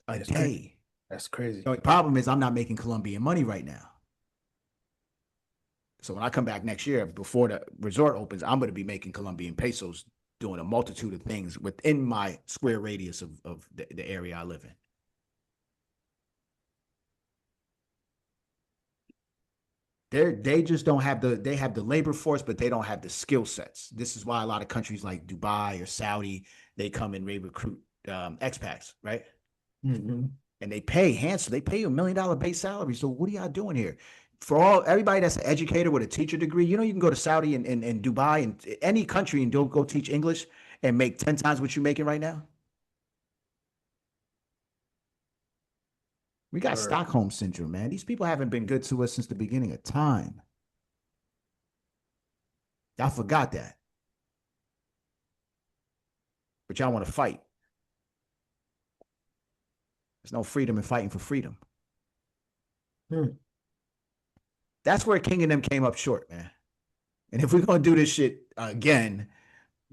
That's Day. crazy. That's crazy. The problem is I'm not making Colombian money right now. So when I come back next year, before the resort opens, I'm going to be making Colombian pesos, doing a multitude of things within my square radius of the area I live in. They just don't have they have the labor force, but they don't have the skill sets. This is why a lot of countries like Dubai or Saudi, they come and they recruit expats, right? Mm-hmm. And they pay handsome. They pay you $1 million base salary. So what are y'all doing here? For everybody that's an educator with a teacher degree, you can go to Saudi and Dubai and any country and go teach English and make 10 times what you're making right now. We got Stockholm syndrome, man. These people haven't been good to us since the beginning of time. Y'all forgot that. But y'all want to fight. There's no freedom in fighting for freedom. That's where King and them came up short, man. And if we're going to do this shit again,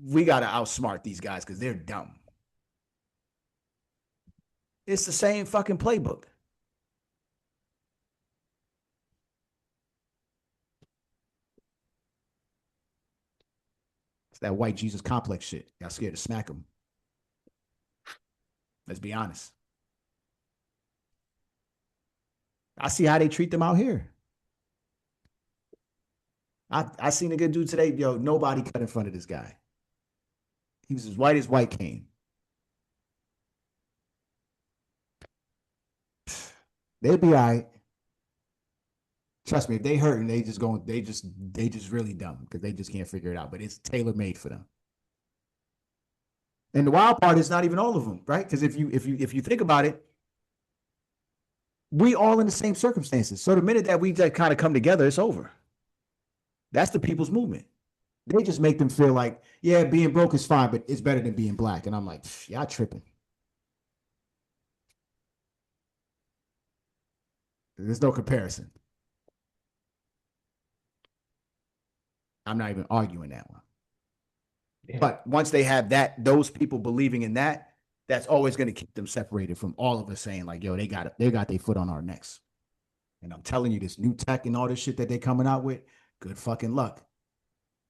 we got to outsmart these guys because they're dumb. It's the same fucking playbook. It's that white Jesus complex shit. Y'all scared to smack them. Let's be honest. I see how they treat them out here. I seen a good dude today. Yo, nobody cut in front of this guy. He was as white came. They'll be all right. Trust me, if they hurt and they just really dumb because they just can't figure it out. But it's tailor-made for them. And the wild part is not even all of them, right? Because if you think about it, we all in the same circumstances. So the minute that we kind of come together, it's over. That's the people's movement. They just make them feel like, yeah, being broke is fine, but it's better than being black. And I'm like, y'all tripping. There's no comparison. I'm not even arguing that one. Yeah. But once they have those people believing in that, that's always going to keep them separated from all of us saying like, yo, they got their foot on our necks. And I'm telling you, this new tech and all this shit that they're coming out with, good fucking luck.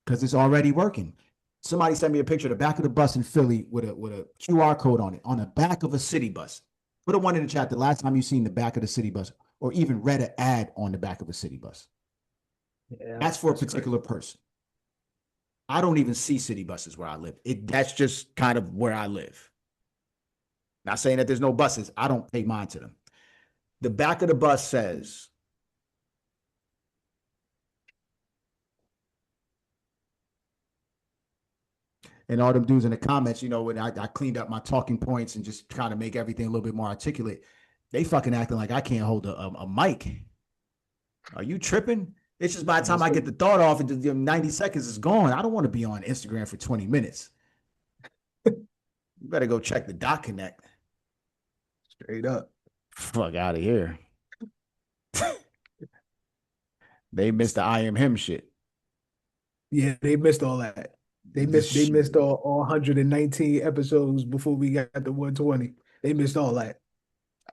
Because it's already working. Somebody sent me a picture of the back of the bus in Philly with a QR code on it, on the back of a city bus. Put a one in the chat the last time you seen the back of the city bus or even read an ad on the back of a city bus. Yeah, that's for a particular person. I don't even see city buses where I live. That's just kind of where I live. Not saying that there's no buses. I don't pay mind to them. The back of the bus says, and all them dudes in the comments, when I cleaned up my talking points and just trying to make everything a little bit more articulate, they fucking acting like I can't hold a mic. Are you tripping? It's just by the time I get the thought off, and 90 seconds is gone. I don't want to be on Instagram for 20 minutes. You better go check the dot connect. straight up. Fuck out of here. They missed the I am him shit. Yeah, they missed all that. They missed all 119 episodes before we got to 120. They missed all that.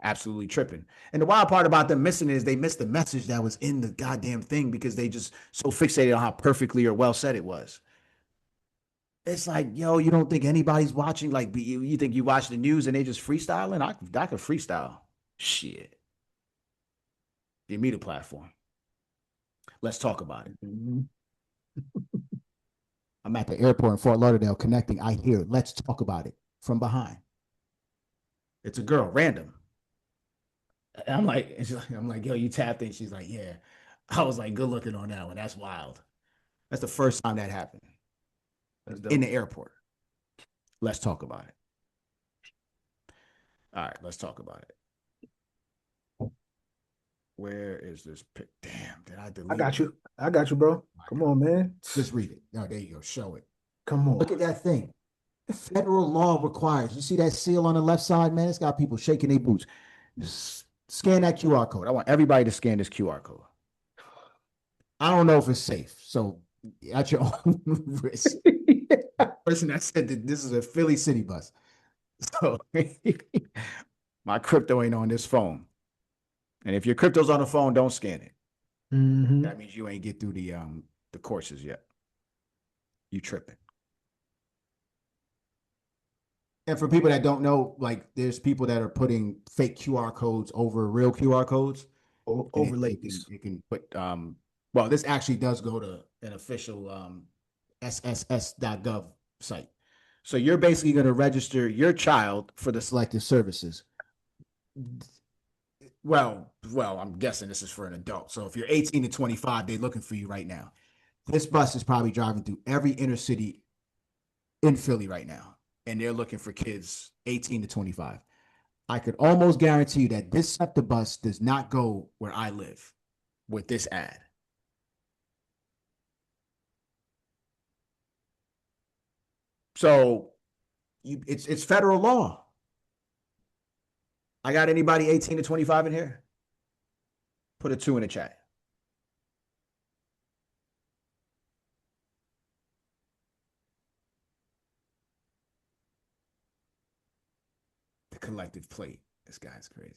Absolutely tripping. And the wild part about them missing is they missed the message that was in the goddamn thing because they just so fixated on how perfectly or well said it was. It's like, yo, you don't think anybody's watching? Like, you think you watch the news and they just freestyling? I could freestyle. Shit. Give me the platform. Let's talk about it. Mm-hmm. I'm at the airport in Fort Lauderdale connecting. I hear, let's talk about it from behind. It's a girl, random. And I'm like, yo, you tapped in. She's like, yeah. I was like, good looking on that one. That's wild. That's the first time that happened in the airport. Let's talk about it. All right, let's talk about it. Where is this pic? Damn, did I delete it? I got you, bro. Come on, man. Just read it. No, there you go. Show it. Come on. Look at that thing. Federal law requires. You see that seal on the left side, man? It's got people shaking their boots. Just scan that QR code. I want everybody to scan this QR code. I don't know if it's safe, so at your own risk. Person that said that this is a Philly city bus. So my crypto ain't on this phone. And if your crypto's on the phone, don't scan it. Mm-hmm. That means you ain't get through the courses yet. You tripping. And for people that don't know, like there's people that are putting fake QR codes over real QR codes. Overlays. You can put well, this actually does go to an official sss.gov site. So you're basically going to register your child for the selective services. Well, I'm guessing this is for an adult. So if you're 18 to 25, they're looking for you right now. This bus is probably driving through every inner city in Philly right now, and they're looking for kids 18 to 25. I could almost guarantee you that this SEPTA bus does not go where I live with this ad. So it's federal law. I got anybody 18 to 25 in here? Put a 2 in the chat. The collective plate. This guy's crazy.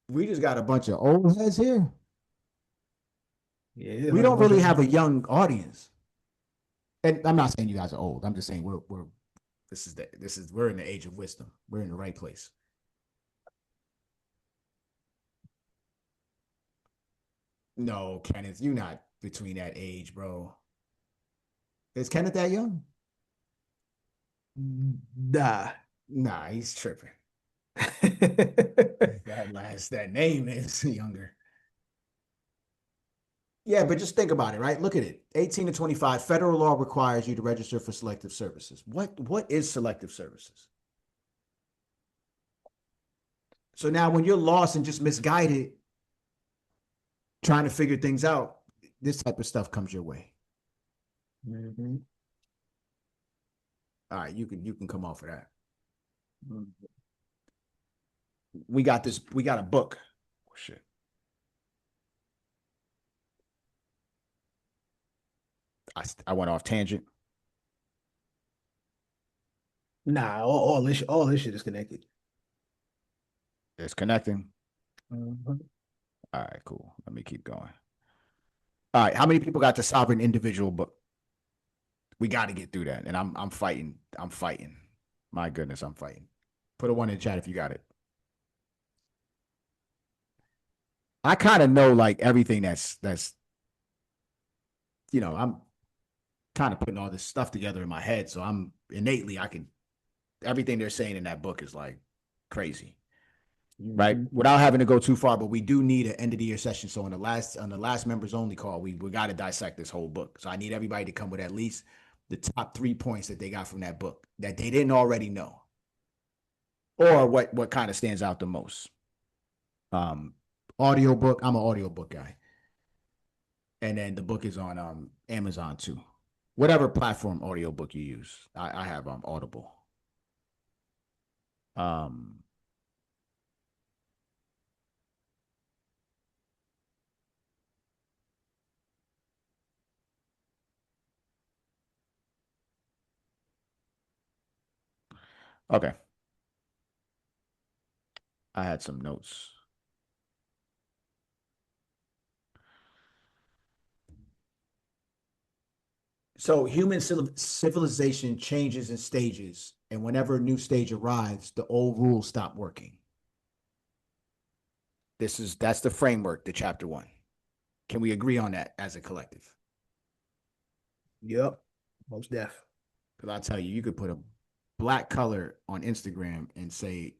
We just got a bunch of old heads here. Yeah, we don't really have a young audience. And I'm not saying you guys are old. I'm just saying we're in the age of wisdom. We're in the right place. No, Kenneth, you're not between that age, bro. Is Kenneth that young? Nah, he's tripping. that name is younger. Yeah, but just think about it, right? Look at it. 18 to 25, federal law requires you to register for selective services. What is selective services? So now when you're lost and just misguided, trying to figure things out, this type of stuff comes your way. Mm-hmm. All right, you can come off of that. Mm-hmm. We got a book. Oh, shit. I went off tangent. Nah, all this shit is connected. It's connecting. Mhm. All right, cool. Let me keep going. All right, how many people got the sovereign individual book? We got to get through that, and I'm fighting. I'm fighting. My goodness, I'm fighting. Put a one in the chat if you got it. I kind of know like everything that's I'm kind of putting all this stuff together in my head, so I'm innately I can everything they're saying in that book is like crazy. Right, Mhm. without having to go too far, but we do need an end of the year session. So on the last members only call, we got to dissect this whole book. So I need everybody to come with at least the top 3 points that they got from that book that they didn't already know, or what kind of stands out the most. Um, Audiobook. I'm an audiobook guy, and then the book is on Amazon too. Whatever platform audiobook you use, I have Audible. Um, okay, I had some notes. So human civilization changes in stages, and whenever a new stage arrives, the old rules stop working. That's the framework to chapter one. Can we agree on that as a collective? Yep. Most def. Because I'll tell you, you could put a black color on Instagram and say,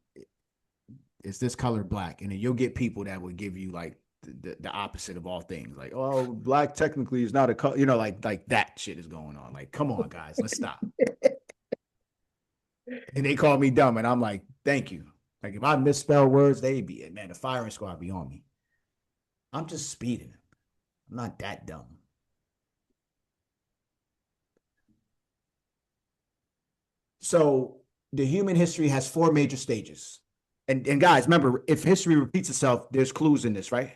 "Is this color black?" And then you'll get people that would give you like the opposite of all things, like, "Oh, black technically is not a color," like that shit is going on. Like, come on, guys, let's stop. And they call me dumb, and I'm like, thank you. Like if I misspell words, they be it, man. The firing squad be on me. I'm just speeding. I'm not that dumb. So the human history has four major stages. And guys, remember, if history repeats itself, there's clues in this, right?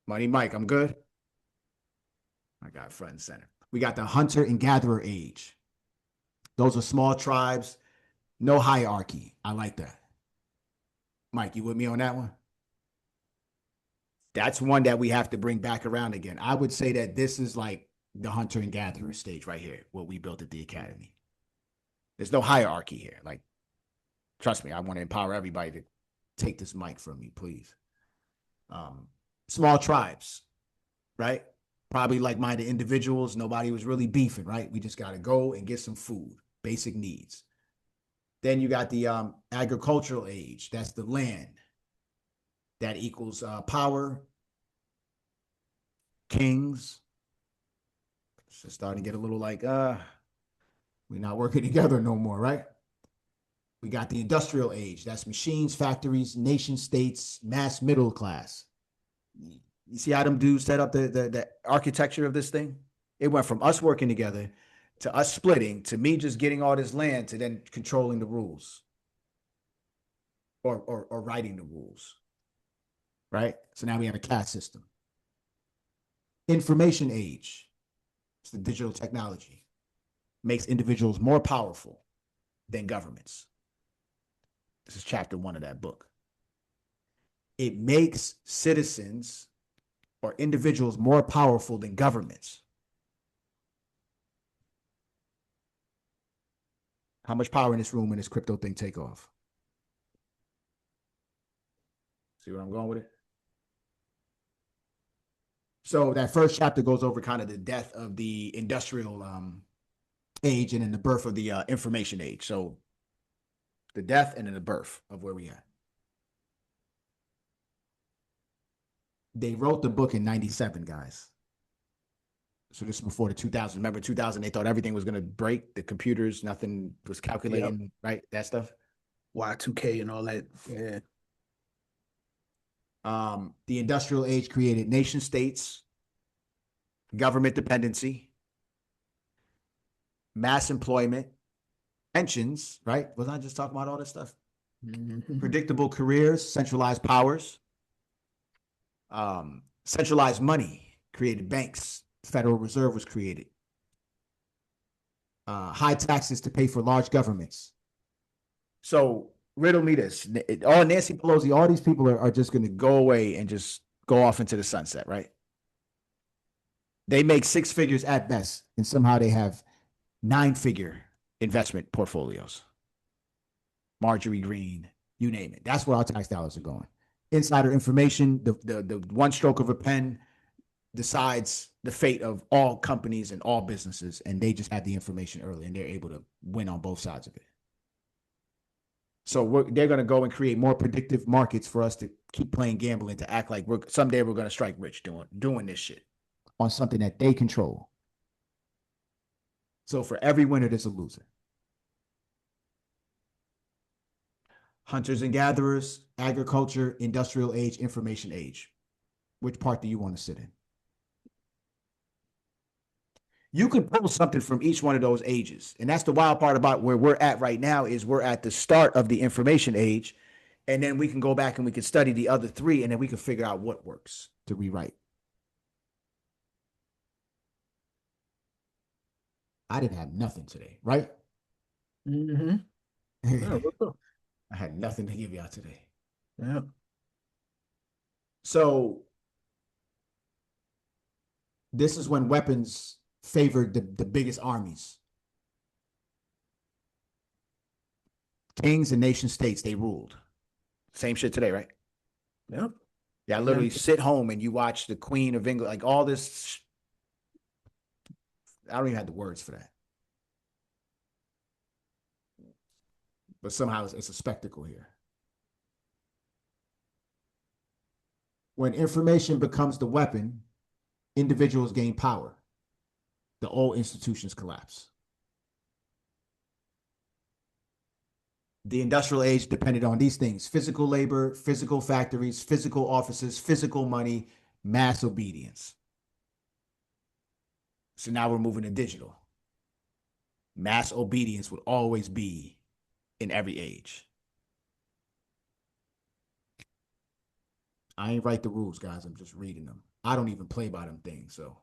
Money Mike, I'm good. I got front and center. We got the hunter and gatherer age. Those are small tribes, no hierarchy. I like that. Mike, you with me on that one? That's one that we have to bring back around again. I would say that this is like the hunter and gatherer stage right here, what we built at the academy. There's no hierarchy here. Like, trust me, I want to empower everybody to take this mic from me, please. Um, Small tribes, right? Probably like-minded individuals. Nobody was really beefing, right? We just got to go and get some food, basic needs. Then you got the agricultural age. That's the land. That equals power, kings. It's starting to get a little like, we're not working together no more, right? We got the industrial age. That's machines, factories, nation states, mass middle class. You see how them dudes set up the architecture of this thing? It went from us working together to us splitting to me just getting all this land to then controlling the rules or writing the rules, right? So now we have a caste system. Information age. It's the digital technology. Makes individuals more powerful than governments. This is chapter one of that book. It makes citizens or individuals more powerful than governments. How much power in this room when this crypto thing take off? See where I'm going with it? So that first chapter goes over kind of the death of the industrial age and then the birth of the information age. So the death and then the birth of where we at. They wrote the book in 97, guys. So this is before the 2000. Remember 2000, they thought everything was going to break. The computers, nothing was calculating, yep. Right? That stuff. Y2K and all that. Yeah. The industrial age created nation states, government dependency, mass employment, pensions, right? Was I just talking about all this stuff? Mm-hmm. Predictable careers, centralized powers, centralized money, created banks, Federal Reserve was created. High taxes to pay for large governments. So riddle me this. All Nancy Pelosi, all these people are just going to go away and just go off into the sunset, right? They make 6 figures at best, and somehow they have 9-figure investment portfolios. Marjorie Green, you name it. That's where our tax dollars are going. Insider information, the one stroke of a pen decides the fate of all companies and all businesses, and they just have the information early, and they're able to win on both sides of it. So they're going to go and create more predictive markets for us to keep playing gambling, to act like someday we're going to strike rich doing this shit on something that they control. So for every winner, there's a loser. Hunters and gatherers, agriculture, industrial age, information age. Which part do you want to sit in? You can pull something from each one of those ages. And that's the wild part about where we're at right now, is we're at the start of the information age. And then we can go back and we can study the other 3, and then we can figure out what works to rewrite. I didn't have nothing today, right? Mm-hmm. Yeah, what's up? I had nothing to give y'all today. Yeah. So this is when weapons favored the biggest armies. Kings and nation states, they ruled. Same shit today, right? Yep. Yeah, I literally sit home and you watch the Queen of England, like all this. I don't even have the words for that. But somehow it's a spectacle here. When information becomes the weapon, individuals gain power. The old institutions collapse. The industrial age depended on these things: physical labor, physical factories, physical offices, physical money, mass obedience. So now we're moving to digital. Mass obedience would always be in every age. I ain't write the rules, guys. I'm just reading them. I don't even play by them things. So,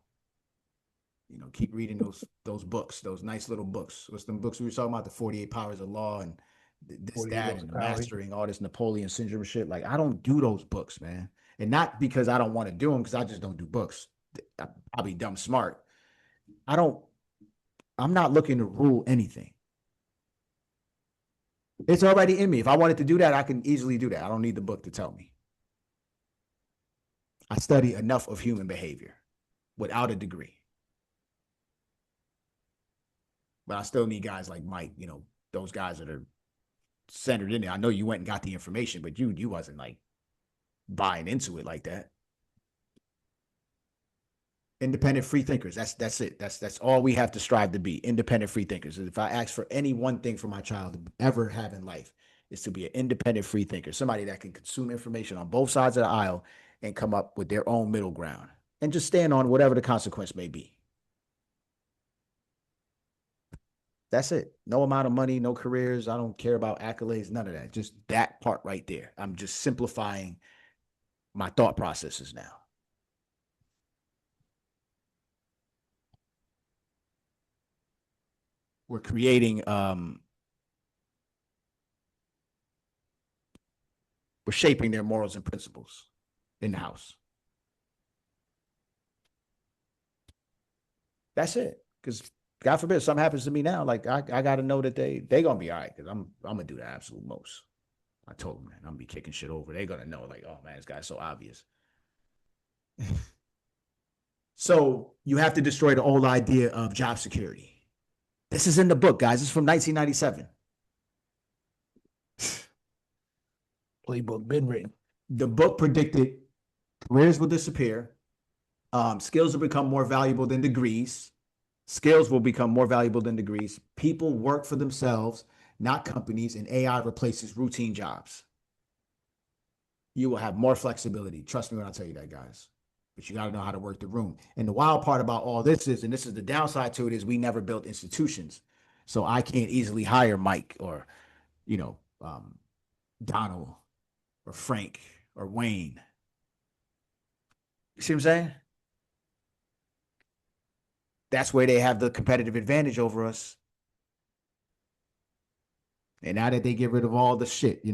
keep reading those books, those nice little books. What's them books we were talking about? The 48 Powers of Law and this, that, and mastering all this Napoleon syndrome shit. Like, I don't do those books, man. And not because I don't want to do them, because I just don't do books. I'm probably dumb smart. I'm not looking to rule anything. It's already in me. If I wanted to do that, I can easily do that. I don't need the book to tell me. I study enough of human behavior without a degree. But I still need guys like Mike, those guys that are centered in there. I know you went and got the information, but you wasn't like buying into it like that. Independent free thinkers. That's it. That's all we have to strive to be. Independent free thinkers. If I ask for any one thing for my child to ever have in life, is to be an independent free thinker, somebody that can consume information on both sides of the aisle and come up with their own middle ground and just stand on whatever the consequence may be. That's it. No amount of money, no careers. I don't care about accolades, none of that. Just that part right there. I'm just simplifying my thought processes now. We're creating, we're shaping their morals and principles in the house. That's it. Because God forbid something happens to me now, like I got to know that they gonna be all right. Because I'm gonna do the absolute most. I told them, man, I'm gonna be kicking shit over. They're gonna know, like, oh man, this guy's so obvious. So you have to destroy the old idea of job security. This is in the book, guys. It's from 1997. Playbook been written. The book predicted careers will disappear. Skills will become more valuable than degrees. Skills will become more valuable than degrees. People work for themselves, not companies, and AI replaces routine jobs. You will have more flexibility. Trust me when I tell you that, guys. But you got to know how to work the room. And the wild part about all this is, and this is the downside to it, is we never built institutions. So I can't easily hire Mike or, Donald or Frank or Wayne. You see what I'm saying? That's where they have the competitive advantage over us. And now that they get rid of all the shit, you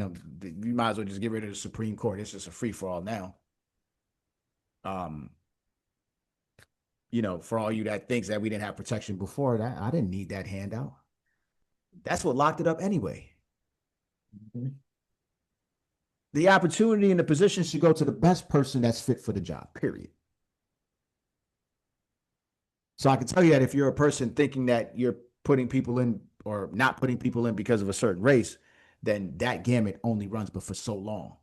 might as well just get rid of the Supreme Court. It's just a free for all now. For all you that thinks that we didn't have protection before that, I didn't need that handout. That's what locked it up anyway. Mm-hmm. The opportunity and the position should go to the best person that's fit for the job, period. So I can tell you that if you're a person thinking that you're putting people in or not putting people in because of a certain race, then that gamut only runs but for so long.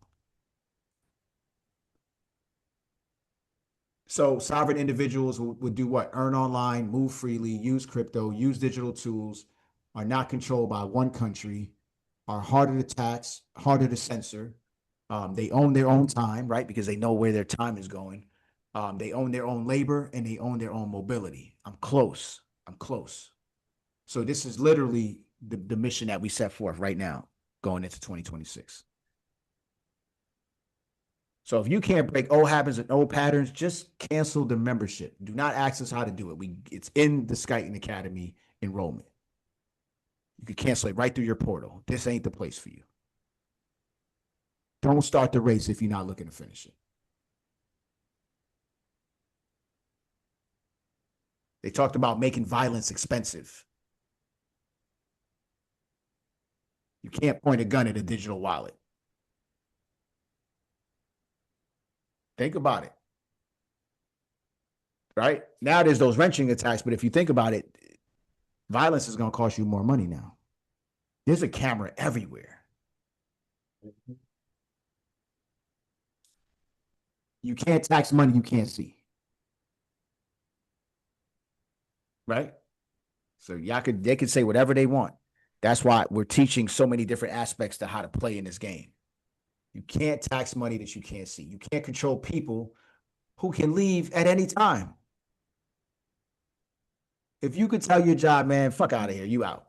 So sovereign individuals would do what? Earn online, move freely, use crypto, use digital tools, are not controlled by one country, are harder to tax, harder to censor. They own their own time, right? Because they know where their time is going. They own their own labor and they own their own mobility. I'm close. So this is literally the mission that we set forth right now going into 2026. So if you can't break old habits and old patterns, just cancel the membership. Do not ask us how to do it. It's in the Skyton Academy enrollment. You can cancel it right through your portal. This ain't the place for you. Don't start the race if you're not looking to finish it. They talked about making violence expensive. You can't point a gun at a digital wallet. Think about it. Right? Now there's those wrenching attacks, but if you think about it, violence is going to cost you more money now. There's a camera everywhere. You can't tax money you can't see. Right? So they could say whatever they want. That's why we're teaching so many different aspects to how to play in this game. You can't tax money that you can't see. You can't control people who can leave at any time. If you could tell your job, man, fuck out of here, you out.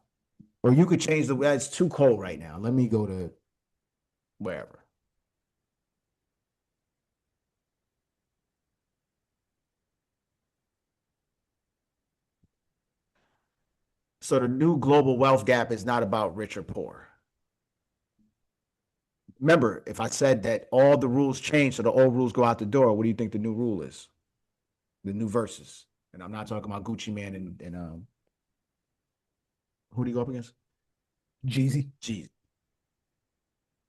Or you could change it's too cold right now. Let me go to wherever. So the new global wealth gap is not about rich or poor. Remember, if I said that all the rules change, so the old rules go out the door, what do you think the new rule is? The new verses. And I'm not talking about Gucci Man and who do you go up against? Jeezy.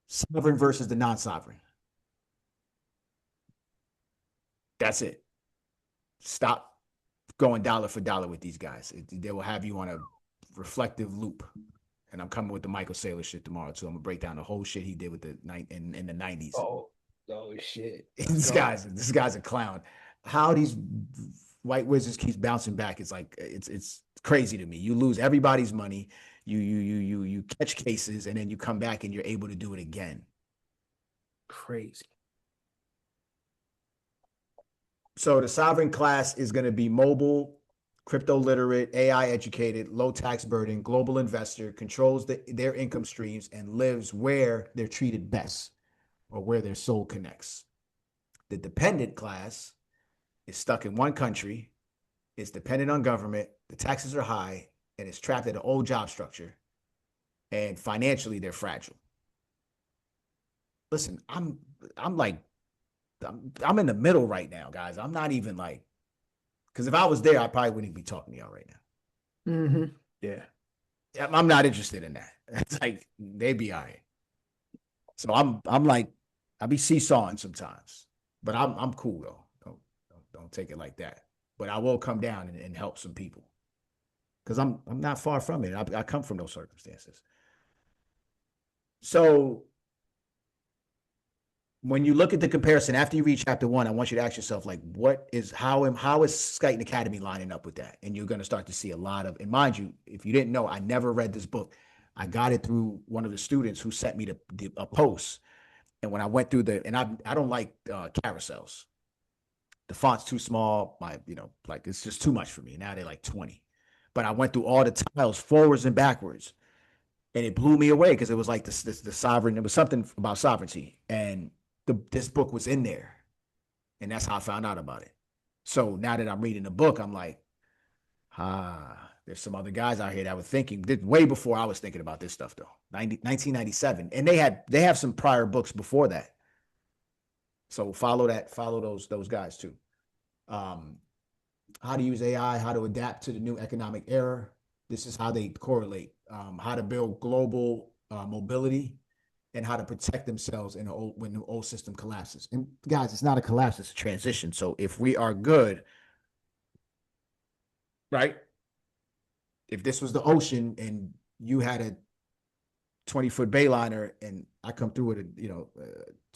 Sovereign versus the non-sovereign. That's it. Stop going dollar for dollar with these guys. They will have you on a reflective loop. And I'm coming with the Michael Saylor shit tomorrow too. I'm gonna break down the whole shit he did with in the 90s. Oh shit. This guy's a clown. How these white wizards keeps bouncing back, it's like it's crazy to me. You lose everybody's money, you catch cases, and then you come back and you're able to do it again. Crazy. So the sovereign class is going to be mobile, crypto literate, AI educated, low tax burden, global investor, controls their income streams, and lives where they're treated best or where their soul connects. The dependent class is stuck in one country, it's dependent on government, the taxes are high, and it's trapped in an old job structure, and financially they're fragile. Listen, I'm in the middle right now, guys. I'm not even like, because if I was there, I probably wouldn't be talking to y'all right now. Mm-hmm. Yeah. I'm not interested in that. It's like, they be all right. So I'm like, I be seesawing sometimes, but I'm cool though. Don't take it like that. But I will come down and help some people because I'm not far from it. I come from those circumstances. So when you look at the comparison after you read chapter 1, I want you to ask yourself, like, how is Skyton Academy lining up with that? And you're going to start to see a lot of, and mind you, if you didn't know, I never read this book. I got it through one of the students who sent me a post. And when I went through and I don't like carousels. The font's too small. Like it's just too much for me. Now they're like 20. But I went through all the tiles forwards and backwards. And it blew me away because it was like the sovereign, it was something about sovereignty. And this book was in there. And that's how I found out about it. So now that I'm reading the book, I'm like, There's some other guys out here that were thinking way before I was thinking about this stuff, though. 1997. And they have some prior books before that. So follow those guys too. How to use AI, how to adapt to the new economic era. This is how they correlate. How to build global mobility and how to protect themselves when the old system collapses. And guys, it's not a collapse, it's a transition. So if we are good, right? If this was the ocean and you had a 20-foot bayliner and I come through with a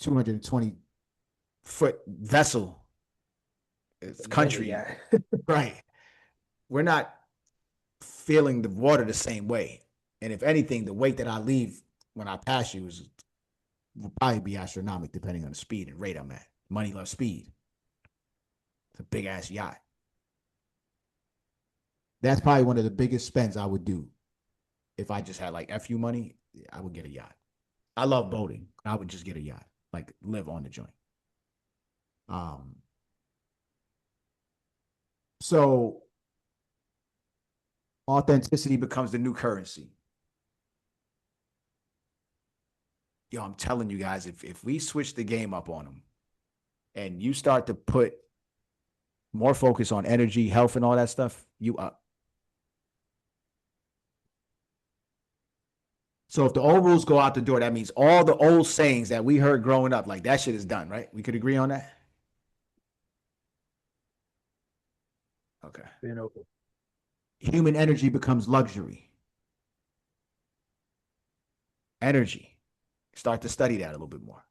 220-foot vessel, it's country, Yeah. right? We're not feeling the water the same way. And if anything, the weight that I leave when I pass you will probably be astronomical depending on the speed and rate I'm at. Money loves speed. It's a big ass yacht. That's probably one of the biggest spends I would do. If I just had like FU money, I would get a yacht. I love boating. I would just get a yacht, like live on the joint. So authenticity becomes the new currency. Yo, I'm telling you guys, if we switch the game up on them and you start to put more focus on energy, health, and all that stuff, you up. So if the old rules go out the door, that means all the old sayings that we heard growing up, like that shit is done, right? We could agree on that? Okay. Human energy becomes luxury. Energy. Start to study that a little bit more.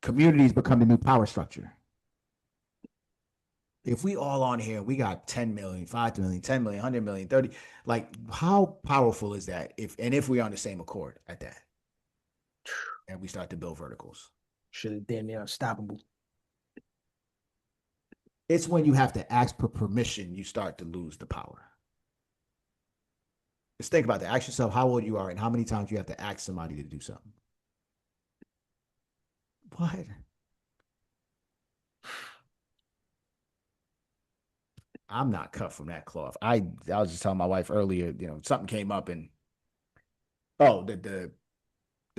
Communities become the new power structure. If we all on here, we got 10 million, 5 million, 10 million, 100 million, 30, like how powerful is that? If we're on the same accord at that, and we start to build verticals. Should have damn near unstoppable. It's when you have to ask for permission, you start to lose the power. Just think about that. Ask yourself how old you are and how many times you have to ask somebody to do something. What? I'm not cut from that cloth. I was just telling my wife earlier, something came up and the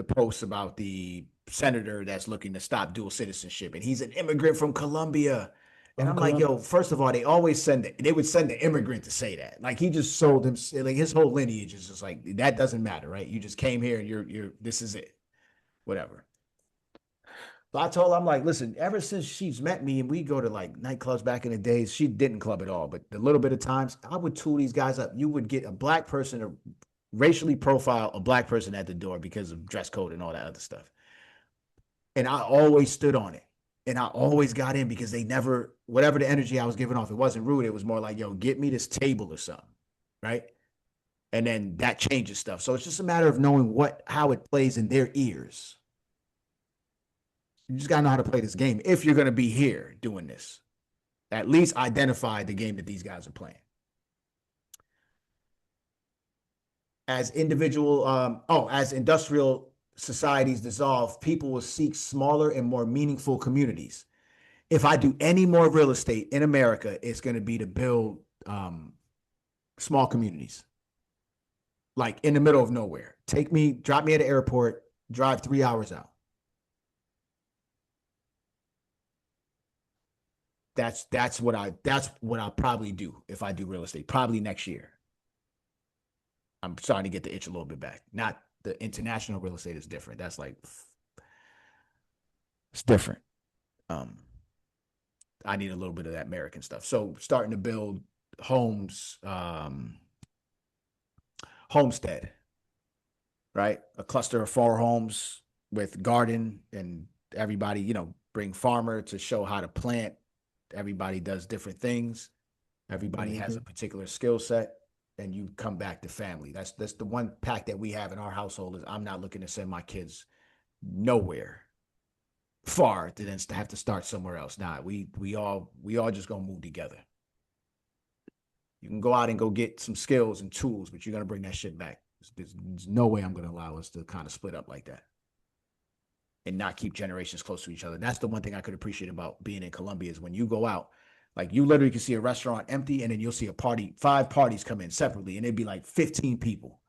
post about the senator that's looking to stop dual citizenship, and he's an immigrant from Colombia. And I'm like, yo, first of all, they would send the immigrant to say that. Like he just sold him, like his whole lineage is just like, that doesn't matter, right? You just came here and you're this is it. Whatever. So I told her, I'm like, listen, ever since she's met me and we go to like nightclubs back in the days, she didn't club at all, but the little bit of times I would tool these guys up. You would get a black person to racially profile a black person at the door because of dress code and all that other stuff. And I always stood on it. And I always got in because they never, whatever the energy I was giving off, it wasn't rude. It was more like, yo, get me this table or something. Right. And then that changes stuff. So it's just a matter of knowing how it plays in their ears. You just got to know how to play this game if you're going to be here doing this. At least identify the game that these guys are playing. As industrial societies dissolve, people will seek smaller and more meaningful communities. If I do any more real estate in America, it's going to be to build small communities, like in the middle of nowhere. Drop me at the airport, drive 3 hours out. That's what I'll probably do if I do real estate, probably next year. I'm starting to get the itch a little bit back. Not the international real estate is different. That's like, it's different. I need a little bit of that American stuff. So starting to build homes, homestead, right? A cluster of 4 homes with garden and everybody, bring farmer to show how to plant. Everybody does different things. Everybody has a particular skill set, and you come back to family. That's the one pact that we have in our household is I'm not looking to send my kids nowhere far to then have to start somewhere else. Nah, we all just gonna move together. You can go out and go get some skills and tools, but you're gonna bring that shit back. There's no way I'm gonna allow us to kind of split up like that. and not keep generations close to each other. That's the one thing I could appreciate about being in Colombia is when you go out, like you literally can see a restaurant empty and then you'll see a party, 5 parties come in separately and it'd be like 15 people.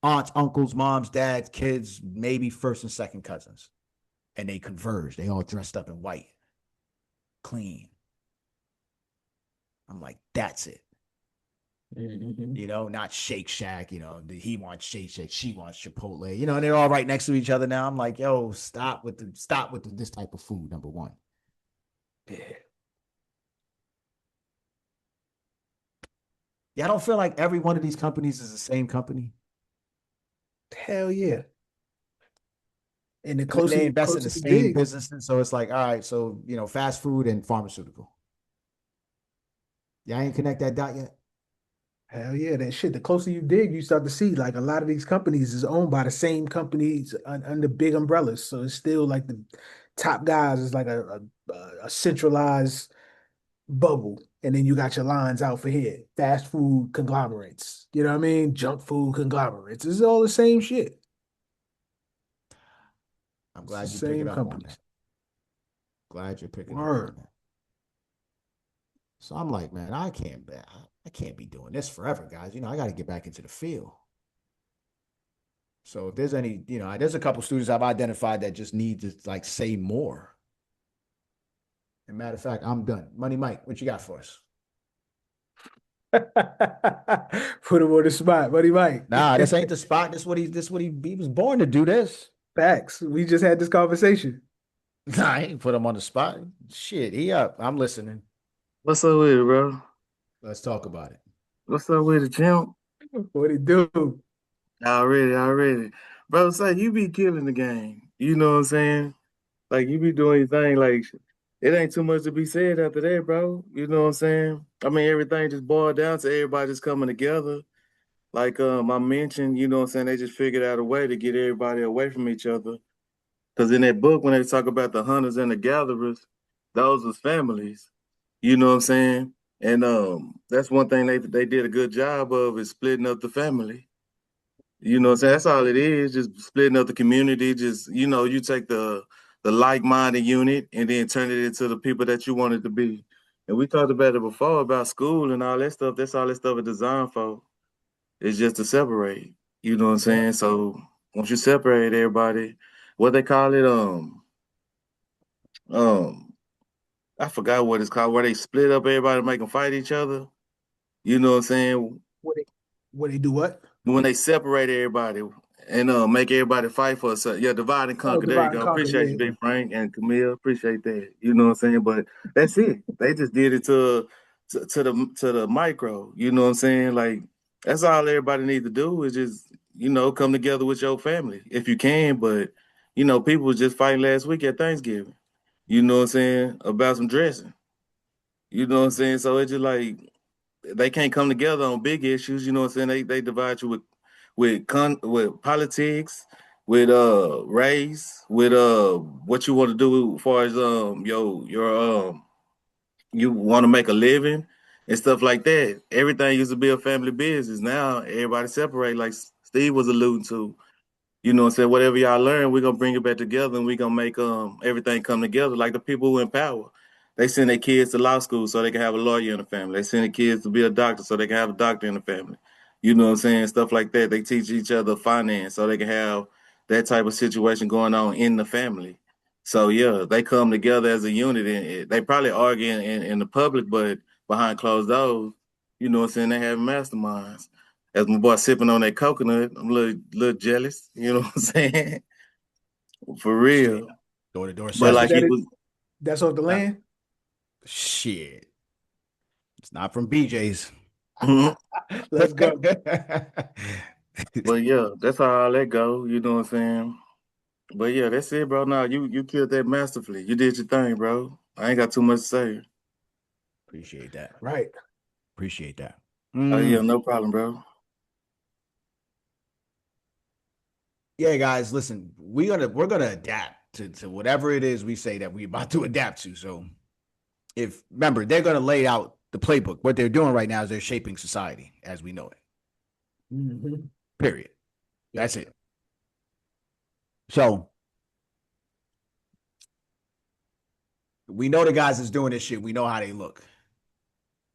Aunts, uncles, moms, dads, kids, maybe first and second cousins. And they converge. They all dressed up in white, clean. I'm like, that's it. You know, not Shake Shack, you know, he wants Shake Shack, she wants Chipotle, you know, and they're all right next to each other now. I'm like, yo, stop with this type of food, number one. Yeah. Yeah, I don't feel like every one of these companies is the same company. Hell yeah. And the And then they invest in closer the you same dig, businesses. So it's like, all right, so, you know, fast food and pharmaceutical. Yeah, I ain't connect that dot yet. hell yeah, that shit. The closer you dig, you start to see like a lot of these companies is owned by the same companies under big umbrellas. So it's still like the top guys is like a centralized bubble. And then you got your lines out for here. Fast food conglomerates. You know what I mean? Junk food conglomerates. It's all the same shit. I'm It's the glad you pick it same up on companies. that. Glad you're picking up on Word. that. So I'm like, man, I can't be doing this forever, guys. You know, I got to get back into the field. So if there's any, you know, there's a couple students I've identified that just need to like say more. And matter of fact, I'm done. Money Mike, what you got for us? Put him on the spot, buddy Mike. Nah, this ain't the spot. He was born to do this. Facts. We just had this conversation. Nah, I ain't put him on the spot. Shit, he up. I'm listening. What's up with it, bro? Let's talk about it. What's up with it, champ? What it do? Already. Bro, say you be killing the game. You know what I'm saying? Like you be doing your thing. Like it ain't too much to be said after that, bro. You know what I'm saying? I mean, everything just boiled down to everybody just coming together. Like I mentioned, you know what I'm saying? They just figured out a way to get everybody away from each other. Because in that book, when they talk about the hunters and the gatherers, those was families. You know what I'm saying? And that's one thing they did a good job of is splitting up the family. You know what I'm saying? That's all it is, just splitting up the community. Just, you know, you take the like-minded unit and then turn it into the people that you want it to be. And we talked about it before about school and all that stuff. That's all that stuff is designed for. It's just to separate. You know what I'm Yeah. saying? So once you separate everybody, what they call it, um, I forgot what it's called, where they split up everybody, make them fight each other. You know what I'm saying? What they do what? When they separate everybody and make everybody fight for us. Yeah, divide and Oh, conquer. There you divide and go. conquer, Appreciate you, yeah. Big Frank and Camille. Appreciate that. You know what I'm saying? But that's it. They just did it to the micro. You know what I'm saying? Like that's all everybody needs to do is just come together with your family if you can. But people was just fighting last week at Thanksgiving. You know what I'm saying about some dressing. You know what I'm saying? So it's just like they can't come together on big issues. You know what I'm saying? They divide you with politics, with race, with what you want to do as far as your you want to make a living and stuff like that. Everything used to be a family business. Now everybody separate, like Steve was alluding to. You know what I'm saying? Whatever y'all learn, we're gonna bring it back together and we're gonna make everything come together. Like the people who in power. They send their kids to law school so they can have a lawyer in the family. They send their kids to be a doctor so they can have a doctor in the family. You know what I'm saying? Stuff like that. They teach each other finance so they can have that type of situation going on in the family. So yeah, they come together as a unit and they probably argue in the public, but behind closed doors, you know what I'm saying? They have masterminds. As my boy sipping on that coconut, I'm a little jealous. You know what I'm saying? For Shit. real. Door to door But That's like salesman. he was, that's off the land. Shit. It's not from BJ's. Let's go. but yeah, that's how all that go. You know what I'm saying? But yeah, that's it, bro. Nah, you killed that masterfully. You did your thing, bro. I ain't got too much to say. Appreciate that. Right. Appreciate that. Oh yeah, no problem, bro. Yeah, guys, listen, we're gonna adapt to whatever it is we say that we're about to adapt to. So if remember, they're gonna lay out the playbook. What they're doing right now is they're shaping society as we know it. Mm-hmm. Period. Yep. That's it. So we know the guys that's doing this shit. We know how they look,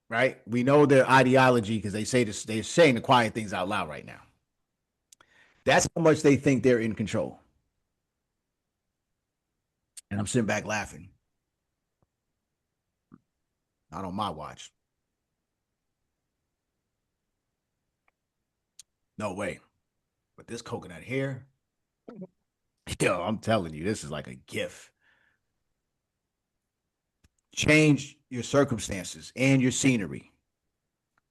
right? We know their ideology because they say this. They're saying the quiet things out loud right now. That's how much they think they're in control. And I'm sitting back laughing. Not on my watch. No way. But this coconut here, yo, I'm telling you, this is like a gift. Change your circumstances and your scenery.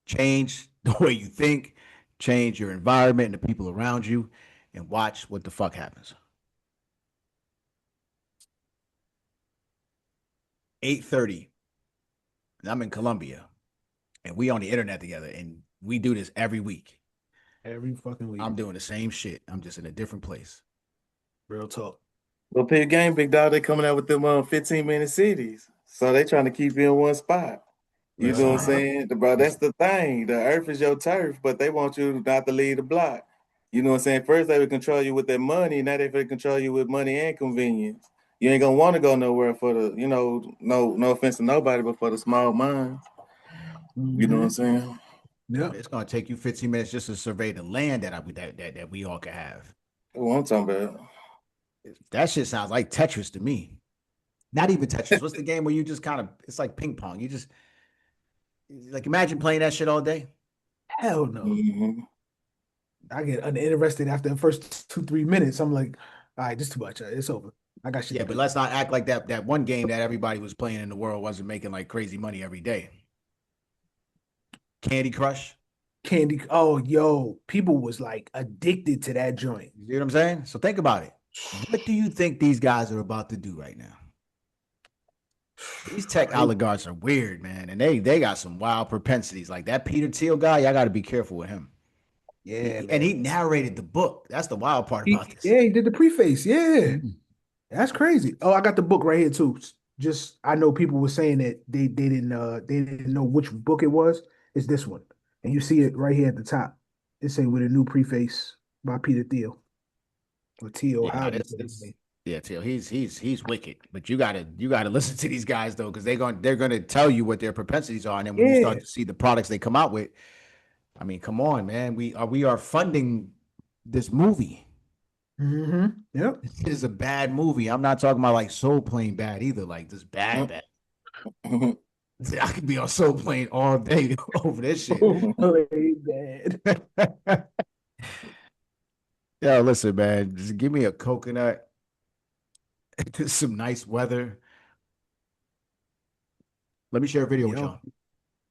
Change the way you think, change your environment and the people around you, and watch what the fuck happens. 8:30. And I'm in Colombia, and we on the internet together, and we do this every week. Every fucking week. I'm doing the same shit. I'm just in a different place. Real talk. Well, pick game, big dog. They coming out with them 15-minute cities, so they trying to keep you in one spot. You know what I'm Listen, man. saying, bro? That's the thing. The earth is your turf, but they want you not to lead the block. You know what I'm saying? First they would control you with their money. Now they will control you with money and convenience. You ain't gonna want to go nowhere for the, no offense to nobody, but for the small minds. You know what I'm saying? Yeah. It's gonna take you 15 minutes just to survey the land that we all can have. What I'm talking about. That shit sounds like Tetris to me. Not even Tetris. What's the game where you just kind of, it's like ping pong. You just, like, imagine playing that shit all day. Hell no. Mm-hmm. I get uninterested after the first 2-3 minutes. I'm like, all right, this is too much. It's over. I got shit. Yeah, to but do. let's not act like that one game that everybody was playing in the world wasn't making like crazy money every day. Candy Crush. Candy. Oh, yo, people was like addicted to that joint. You see what I'm saying? So think about it. What do you think these guys are about to do right now? These tech oligarchs are weird, man, and they got some wild propensities. Like that Peter Thiel guy, y'all got to be careful with him. Yeah, And he man. narrated the book. That's the wild part about this. Yeah, he did the preface. Yeah. Mhm. That's crazy. Oh, I got the book right here too. Just I know people were saying that they didn't know which book it was. It's this one. And you see it right here at the top. It say with a new preface by Peter Thiel. Or Thiel, Yeah, no, however you say his this name. yeah, Thiel, he's wicked. But you gotta listen to these guys though, because they're gonna tell you what their propensities are, and then when you start Yeah. to see the products they come out with, I mean, come on, man, we are funding this movie. Mm-hmm. Yep. This is a bad movie. I'm not talking about like Soul Plane bad either, like this bad. Mm-hmm. I could be on Soul Plane all day over this shit. Play bad. Yeah, listen, man, just give me a coconut, some nice weather. Let me share a video with Yo. y'all.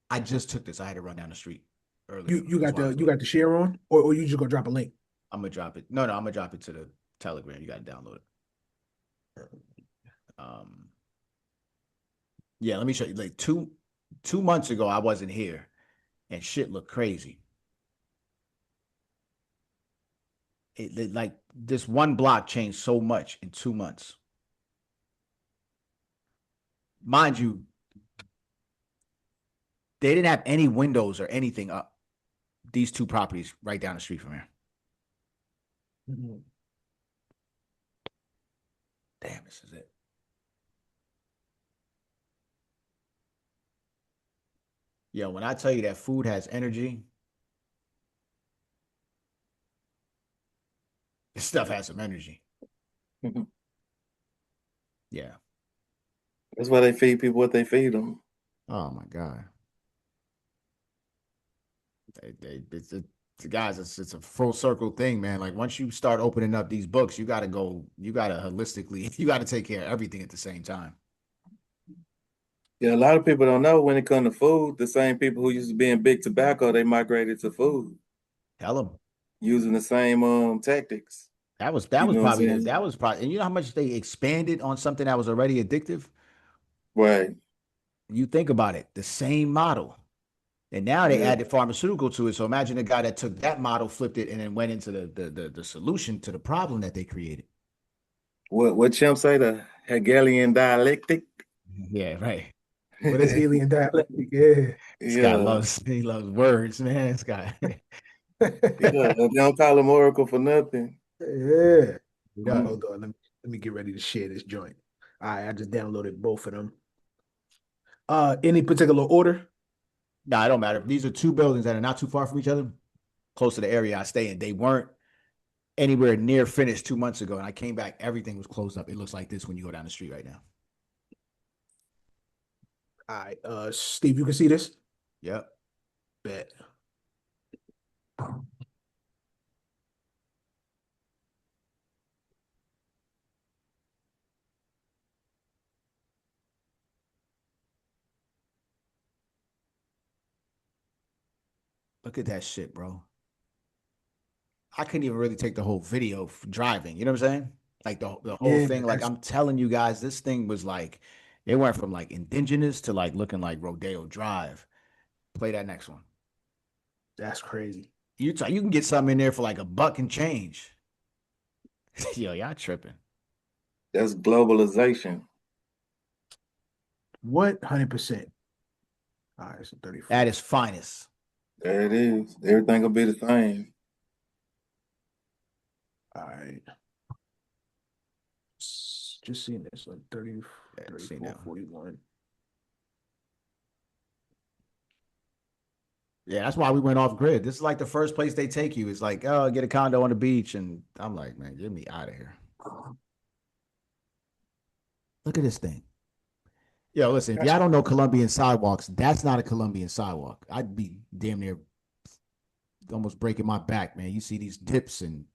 I just took this. I had to run down the street earlier. You That's got why I the was you late. got the share on? Or you just gonna drop a link? I'm gonna drop it. No, I'm gonna drop it to the Telegram. You gotta download it. Um, yeah, let me show you. Like two months ago, I wasn't here, and shit looked crazy. Like this one block changed so much in 2 months. Mind you, they didn't have any windows or anything up. These two properties right down the street from here. Mhm. Damn, this is it. Yo, when I tell you that food has energy, this stuff has some energy. Yeah. That's why they feed people what they feed them. Oh my God. Guys, it's a full circle thing, man. Like once you start opening up these books, you gotta holistically, you gotta take care of everything at the same time. Yeah, a lot of people don't know when it comes to food, the same people who used to be in big tobacco, they migrated to food Tell them. using the same tactics. That was You know what I'm saying? and you know how much they expanded on something that was already addictive? Right. You think about it, the same model. And now they Yeah. added pharmaceutical to it. So imagine a guy that took that model, flipped it, and then went into the solution to the problem that they created. What Chimp say, the Hegelian dialectic? Yeah, right. What is alien dialectic? Yeah. This guy Yeah. he loves words, man. This guy. Yeah. They don't call him Oracle for nothing. Yeah. Hold on. Let me get ready to share this joint. All right, I just downloaded both of them. Any particular order? No, it don't matter. These are two buildings that are not too far from each other, close to the area I stay in. They weren't anywhere near finished 2 months ago, and I came back. Everything was closed up. It looks like this when you go down the street right now. All right, Steve, you can see this? Yep. Bet. Look at that shit, bro. I couldn't even really take the whole video driving. You know what I'm saying? Like the whole thing. Like I'm telling you guys, this thing was like, it went from like indigenous to like looking like Rodeo Drive. Play that next one. That's crazy. You can get something in there for like $1 and change. Yo, y'all tripping. That's globalization. What? 100%. All right, so 34. At its finest. There it is. Everything will be the same. All right. Just seeing this, like 30, 34, 41. Yeah, that's why we went off grid. This is like the first place they take you. It's like, oh, get a condo on the beach. And I'm like, man, get me out of here. Look at this thing. Yo, listen, if y'all don't know Colombian sidewalks, that's not a Colombian sidewalk. I'd be damn near almost breaking my back, man. You see these dips and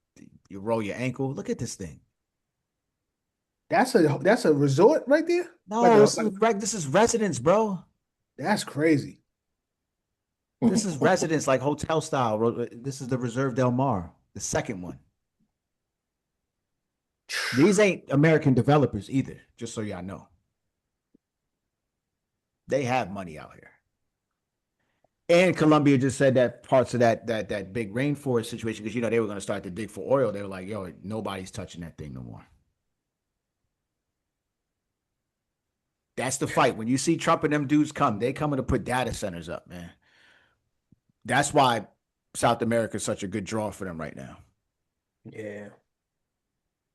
you roll your ankle. Look at this thing. That's a resort right there? No, this is residence, bro. That's crazy. This is residence, like hotel style. This is the Reserve Del Mar, the second one. These ain't American developers either, just so y'all know. They have money out here. And Colombia just said that parts of that big rainforest situation, because they were going to start to dig for oil. They were like, yo, nobody's touching that thing no more. That's the fight. When you see Trump and them dudes come, they coming to put data centers up, man. That's why South America is such a good draw for them right now. Yeah.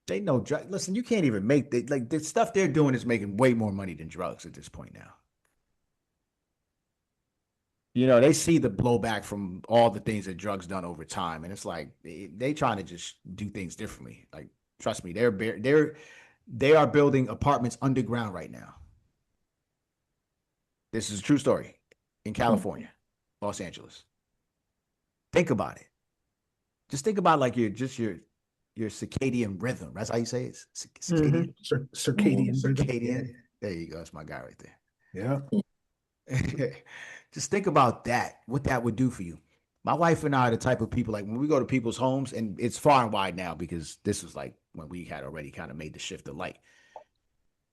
They know drugs. Listen, you can't even make the stuff they're doing is making way more money than drugs at this point now. They see the blowback from all the things that drugs done over time, and it's like they trying to just do things differently. Like, trust me, they are building apartments underground right now. This is a true story in California, Los Angeles. Think about it. Just think about like your circadian rhythm. That's how you say it. Circadian. Mm-hmm. Circadian. There you go. That's my guy right Yeah. there. Just think about that, what that would do for you. My wife and I are the type of people, like when we go to people's homes, and it's far and wide now because this was like when we had already kind of made the shift of light.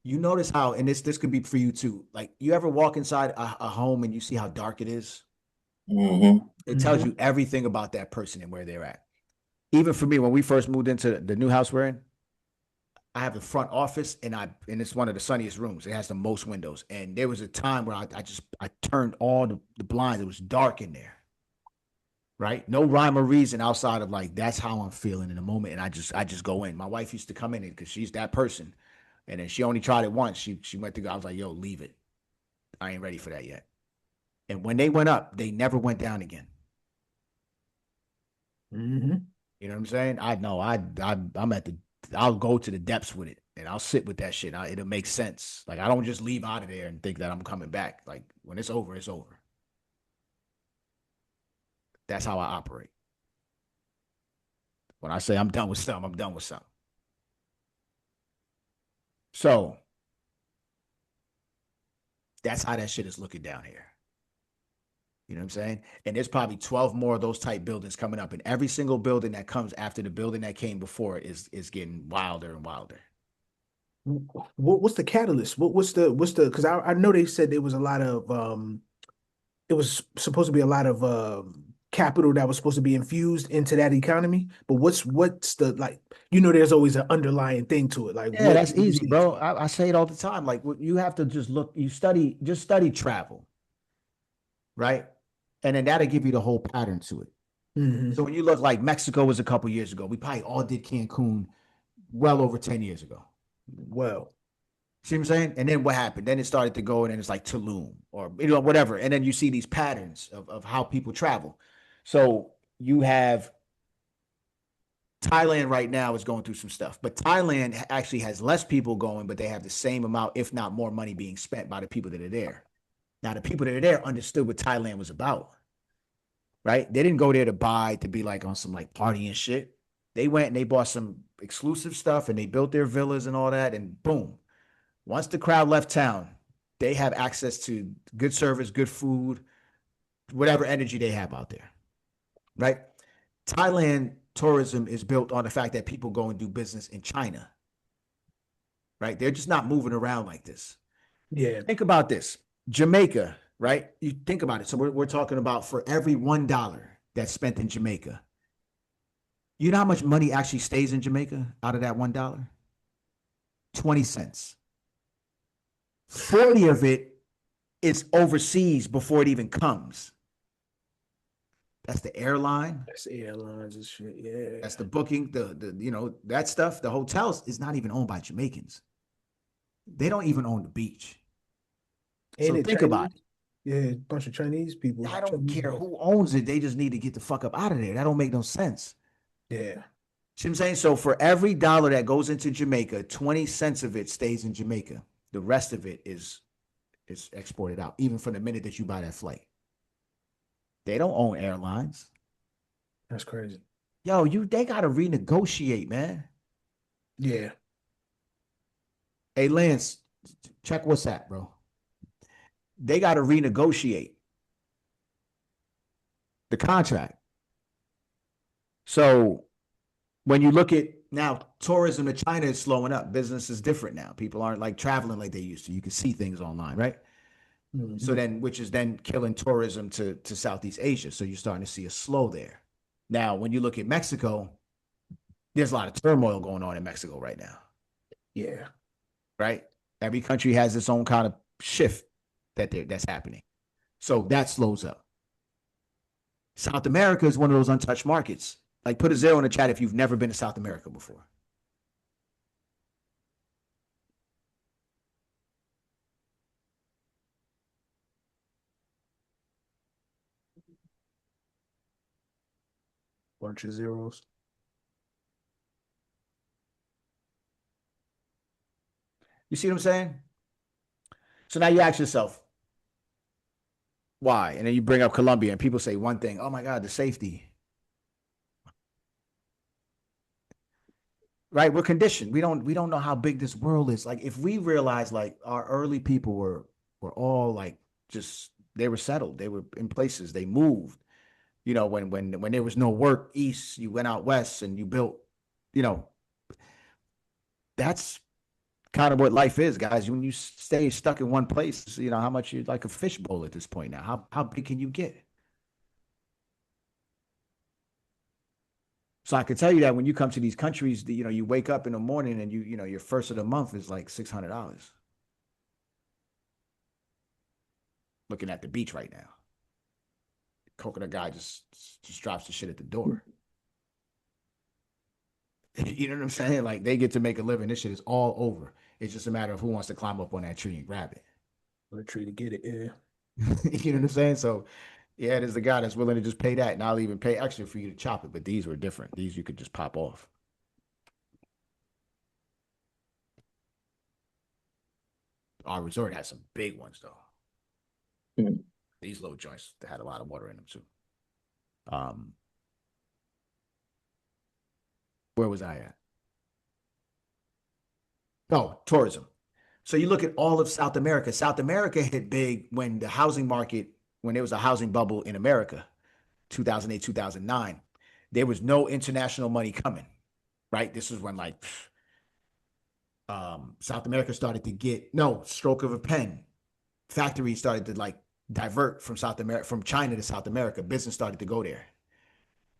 You notice how, and this could be for you too, like you ever walk inside a home and you see how dark it is? Mm-hmm. It tells you everything about that person and where they're at. Even for me, when we first moved into the new house we're in, I have the front office and it's one of the sunniest rooms. It has the most windows. And there was a time where I turned all the blinds. It was dark in there. Right? No rhyme or reason outside of like, that's how I'm feeling in the moment. And I just go in. My wife used to come in because she's that person. And then she only tried it once. She went to go. I was like, yo, leave it. I ain't ready for that yet. And when they went up, they never went down again. Mm-hmm. You know what I'm saying? I know I'll go to the depths with it and I'll sit with that shit. It'll make sense. Like, I don't just leave out of there and think that I'm coming back. Like, when it's over, it's over. That's how I operate. When I say I'm done with something, I'm done with something. So that's how that shit is looking down here. You know what I'm saying? And there's probably 12 more of those type buildings coming up. And every single building that comes after the building that came before it is getting wilder and wilder. What's the catalyst? What's the because I know they said there was a lot of it was supposed to be a lot of capital that was supposed to be infused into that economy. But what's the, like, there's always an underlying thing to it. Like, yeah, that's easy, bro. I say it all the time. Like, you have to just study travel, right? And then that'll give you the whole pattern to it. Mm-hmm. So when you look, like Mexico was a couple years ago, we probably all did Cancun well over 10 years ago. Well, See what I'm saying? And then what happened? Then it started to go, and then it's like Tulum or whatever. And then you see these patterns of how people travel. So you have Thailand right now is going through some stuff, but Thailand actually has less people going, but they have the same amount, if not more, money being spent by the people that are there. Now, the people that are there understood what Thailand was about, right? They didn't go there to buy to be like on some like party and shit. They went and they bought some exclusive stuff and they built their villas and all that, and boom. Once the crowd left town, they have access to good service, good food, whatever energy they have out there, right? Thailand tourism is built on the fact that people go and do business in China, right? They're just not moving around like this. yeah, Think about this. Jamaica, right? You think about it. So we're talking about for every $1 that's spent in Jamaica, you know how much money actually stays in Jamaica out of that $1? 20 cents. 40 of it is overseas before it even comes. That's the airline. that's airlines and shit. Yeah, That's the booking, the that stuff. The hotels is not even owned by Jamaicans. They don't even own the beach. and So it think about it. Yeah, a bunch of Chinese people. I don't Chinese care guys. who owns it. They just need to get the fuck up out of there. That don't make no sense. Yeah, See what I'm saying? So for every dollar that goes into Jamaica, 20 cents of it stays in Jamaica. The rest of it is exported out, even from the minute that you buy that flight. They don't own airlines. that's crazy. Yo, they gotta renegotiate, man. Yeah, Hey, Lance, check WhatsApp, bro. They gotta renegotiate the contract. So when you look at now, tourism to China is slowing up. Business is different now. People aren't like traveling like they used to. You can see things online, right? mhm. So then, which is then killing tourism to Southeast Asia. So you're starting to see a slow there. Now, when you look at Mexico, there's a lot of turmoil going on in Mexico right now, Yeah, right? Every country has its own kind of shift that's happening. So that slows up. South America is one of those untouched markets. Like, put a 0 in the chat if you've never been to South America before. bunch of zeros. You see what I'm saying? So now you ask yourself, why? And then you bring up Colombia and people say one thing, oh my God, the safety. Right? We're conditioned. We don't know how big this world is. Like if we realize like our early people were all like just they were settled. They were in places. They moved. When there was no work east, you went out west and you built, you know, that's kind of what life is, guys. When you stay stuck in one place, how much you're like a fishbowl at this point now. How big can you get? So I can tell you that when you come to these countries, you wake up in the morning and your first of the month is like $600. Looking at the beach right now. Coconut guy just drops the shit at the door. You know what I'm saying? Like they get to make a living. This shit is all over. It's just a matter of who wants to climb up on that tree and grab it. For the tree to get it. Yeah, You know what I'm saying? So yeah, there's the guy that's willing to just pay that, and I'll even pay extra for you to chop it. But these were different. These you could just pop off. Our resort has some big ones though. Mhm. These little joints that had a lot of water in them too. Where was I at? Oh, tourism. So you look at all of South America. South America hit big when the housing market, when there was a housing bubble in America, 2008, 2009. There was no international money coming, right? This is when like South America started to get no stroke of a pen. Factories started to like divert from South America, from China to South America. Business started to go there.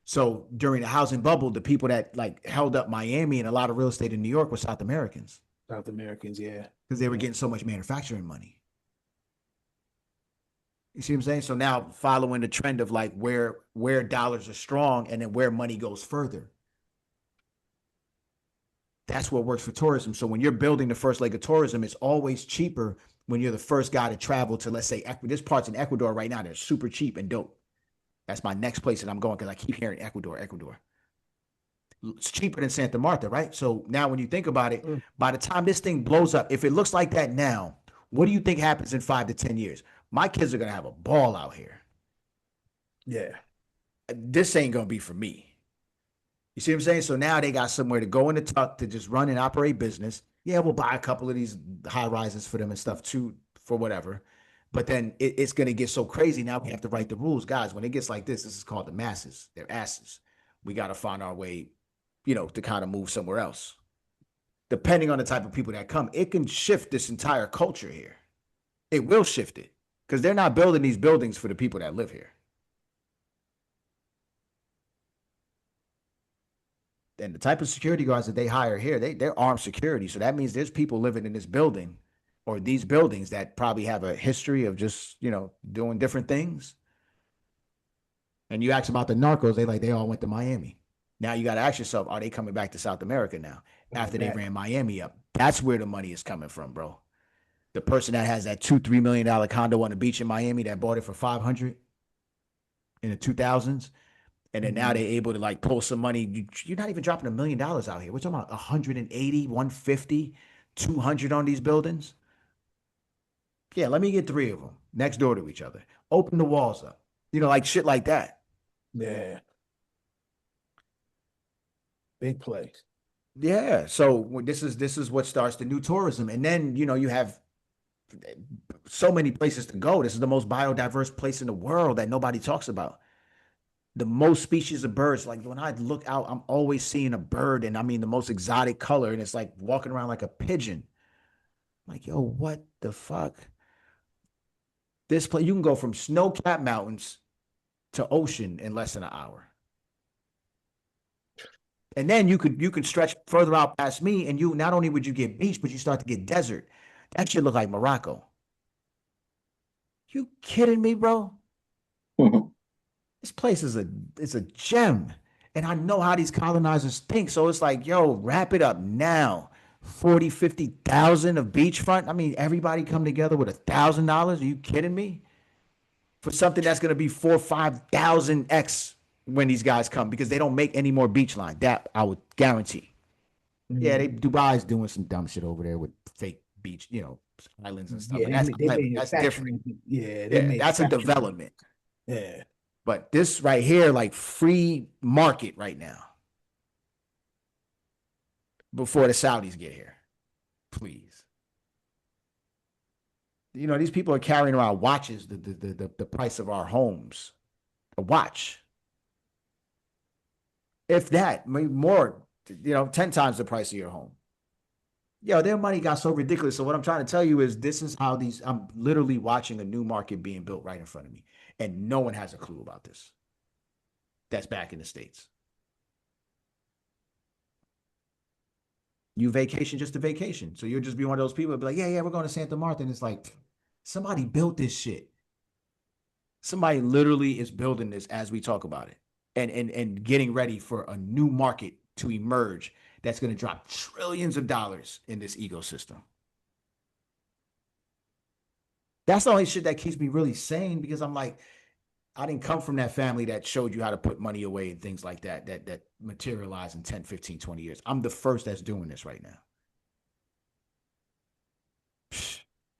So during the housing bubble, the people that like held up Miami and a lot of real estate in New York were South Americans South Americans. Yeah, because they were getting so much manufacturing money. You see what I'm saying? So now following the trend of like where dollars are strong and then where money goes further. That's what works for tourism. So when you're building the first leg of tourism, it's always cheaper when you're the first guy to travel to, let's say, there's parts in Ecuador right now that are super cheap and dope. That's my next place that I'm going because I keep hearing Ecuador, Ecuador. It's cheaper than Santa Marta, right? So now when you think about it, by the time this thing blows up, if it looks like that now, what do you think happens in 5 to 10 years? My kids are going to have a ball out here. Yeah. This ain't going to be for me. You see what I'm saying? So now they got somewhere to go in the tuck to just run and operate business. Yeah, we'll buy a couple of these high rises for them and stuff too, for whatever. But then it's going to get so crazy. Now we have to write the rules. Guys, when it gets like this is called the masses. They're asses. We got to find our way, to kind of move somewhere else. Depending on the type of people that come, it can shift this entire culture here. It will shift it because they're not building these buildings for the people that live here. And the type of security guards that they hire here, they're armed security. So that means there's people living in this building or these buildings that probably have a history of just, doing different things. And you ask about the narcos, they all went to Miami. Now you got to ask yourself, are they coming back to South America now after they ran Miami up? That's where the money is coming from, bro. The person that has that $2-3 million condo on the beach in Miami that bought it for 500 in the 2000s. And then now they're able to pull some money. You're not even dropping $1 million out here. We're talking about 180, 150, 200 on these buildings. Yeah, let me get 3 of them next door to each other. Open the walls up. Shit like that. Yeah. Big place. Yeah. So this is what starts the new tourism. And then, you have so many places to go. This is the most biodiverse place in the world that nobody talks about. The most species of birds. Like when I look out, I'm always seeing a bird, and I mean the most exotic color, and it's like walking around like a pigeon. I'm like, yo, what the fuck? This place, you can go from snow-capped mountains to ocean in less than an hour. And then you could stretch further out past me, and you not only would you get beach, but you start to get desert. That shit look like Morocco. You kidding me, bro? This place is a gem. And I know how these colonizers think. So it's like, yo, wrap it up now. 40, 50,000 of beachfront. I mean, everybody come together with $1,000. Are you kidding me? For something that's going to be 4,000 or 5,000 X when these guys come, because they don't make any more beach line. That I would guarantee. Yeah, Dubai's doing some dumb shit over there with fake beach, islands and stuff. Yeah, that's different. Yeah, that's a development. Yeah. But this right here, free market right now. Before the Saudis get here. Please. These people are carrying around watches, the price of our homes. A watch. If that, maybe more, 10 times the price of your home. Yo, their money got so ridiculous. So what I'm trying to tell you is this is how I'm literally watching a new market being built right in front of me. And no one has a clue about this. That's back in the States. You vacation just to vacation. So you'll just be one of those people that be like, yeah, we're going to Santa Marta. And it's like, somebody built this shit. Somebody literally is building this as we talk about it. And getting ready for a new market to emerge that's going to drop trillions of dollars in this ecosystem. That's the only shit that keeps me really sane, because I'm like, I didn't come from that family that showed you how to put money away and things like that materialize in 10, 15, 20 years. I'm the first that's doing this right now.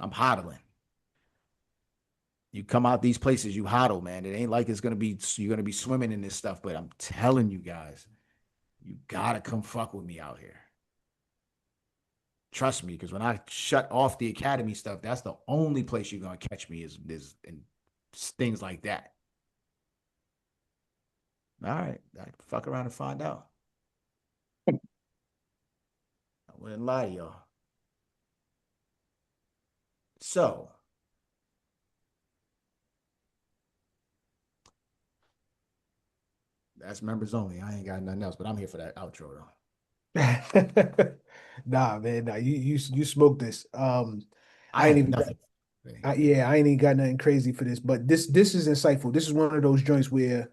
I'm hodling. You come out these places, you hodl, man. It ain't like you're going to be swimming in this stuff, but I'm telling you guys, you got to come fuck with me out here. Trust me, because when I shut off the academy stuff, that's the only place you're going to catch me is in things like that. All right, I fuck around and find out. I wouldn't lie to y'all. So, that's members only. I ain't got nothing else, but I'm here for that outro though. Nah, man, nah, you smoked this. I I ain't have even nothing. I ain't even got nothing crazy for this, but this is insightful. This is one of those joints where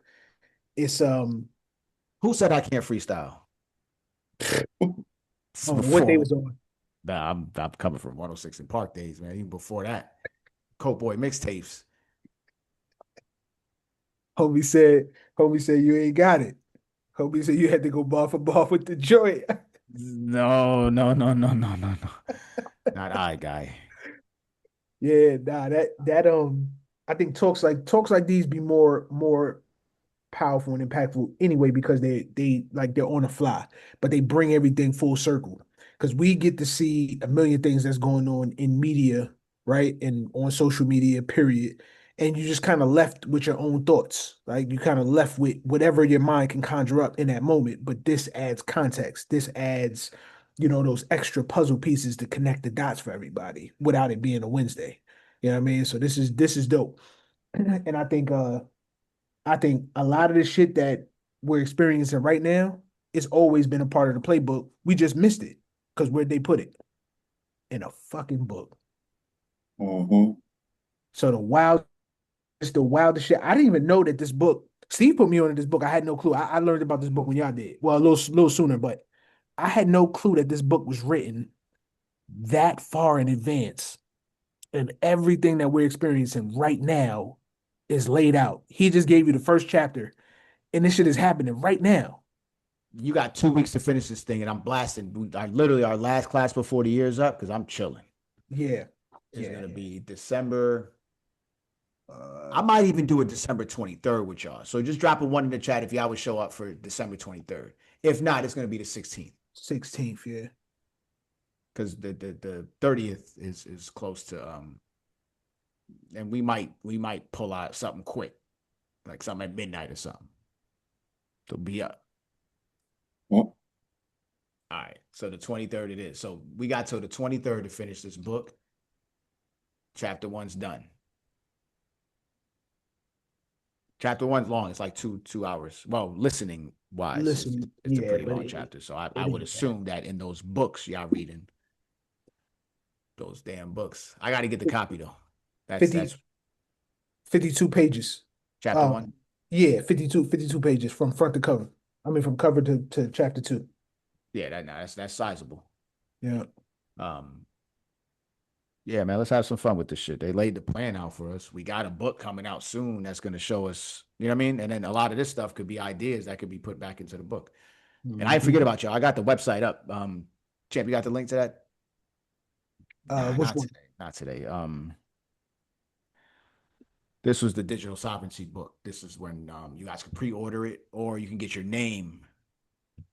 it's Who said I can't freestyle? Oh, what they was before. on? Nah, I'm coming from 106 and Park days, man. Even before that, Coke Boy mixtapes. Homie said you ain't got it. Homie said you had to go bar for bar with the joint. No, no, no, no, no, no, no. Not I, guy. Yeah, nah, I think talks like these be more powerful and impactful anyway because they're on the fly, but they bring everything full circle. Because we get to see a million things that's going on in media, right? And on social media, period. And you just kind of left with your own thoughts. Like you kind of left with whatever your mind can conjure up in that moment. But this adds context. This adds, those extra puzzle pieces to connect the dots for everybody without it being a Wednesday. You know what I mean? So this is dope. And I think a lot of the shit that we're experiencing right now, it's always been a part of the playbook. We just missed it because where'd they put it? In a fucking book. Mm-hmm. So it's the wildest shit. I didn't even know that this book. Steve put me on this book. I had no clue. I learned about this book when y'all did. Well, a little sooner, but I had no clue that this book was written that far in advance, and everything that we're experiencing right now is laid out. He just gave you the first chapter, and this shit is happening right now. You got 2 weeks to finish this thing, and I'm blasting. I literally our last class before the year's up because I'm chilling. Yeah. It's Yeah. gonna be December. I might even do it December 23rd with y'all. So just drop a one in the chat if y'all would show up for December 23rd. If not, it's gonna be the 16th 16th, yeah. because the 30th is close to and we might pull out something quick, like something at midnight or something. So be up. Mm. All right. So the 23rd it is. So we got till the 23rd to finish this book. Chapter 1's done. Chapter 1's long. It's like two hours. Well, listening wise, Listen, it's a yeah, pretty but long chapter. So I it would ain't bad. assume that in those books y'all reading those damn books. I got to get the copy though. That's 50, that's 52 pages. chapter 1. Yeah, 52 pages from front to cover. I mean, from cover to chapter 2. Yeah, that's sizable. Yeah. Um, yeah, man, let's have some fun with this shit. They laid the plan out for us. We got a book coming out soon that's going to show us, you know what I mean? And then a lot of this stuff could be ideas that could be put back into the book. And I forget about y'all. I got the website up. Champ, you got the link to that? Nah, Which one? not today. This was the digital sovereignty book. This is when you guys can pre-order it or you can get your name.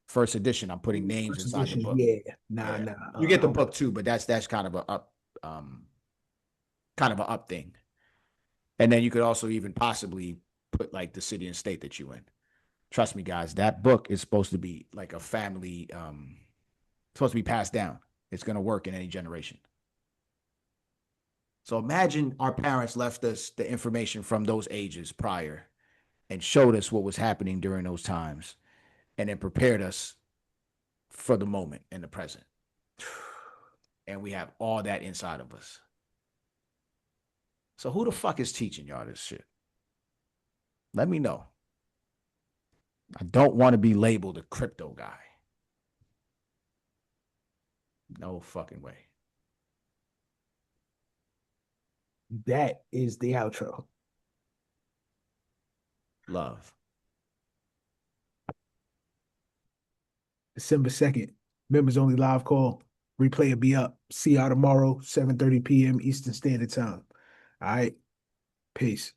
First edition. I'm putting names First inside the edition, book. yeah. Nah, Yeah. nah. You get the book too, but that's kind of a up thing. And then you could also even possibly put like the city and state that you in. Trust me, guys, that book is supposed to be like a family, supposed to be passed down. It's going to work in any generation. So imagine our parents left us the information from those ages prior and showed us what was happening during those times and then prepared us for the moment in the present. And we have all that inside of us. So who the fuck is teaching y'all this shit? Let me know. I don't want to be labeled a crypto guy. No fucking way. That is the outro. Love. December 2nd. Members only live call. Replay will be up. See y'all tomorrow, 7:30 p.m. Eastern Standard Time. All right. Peace.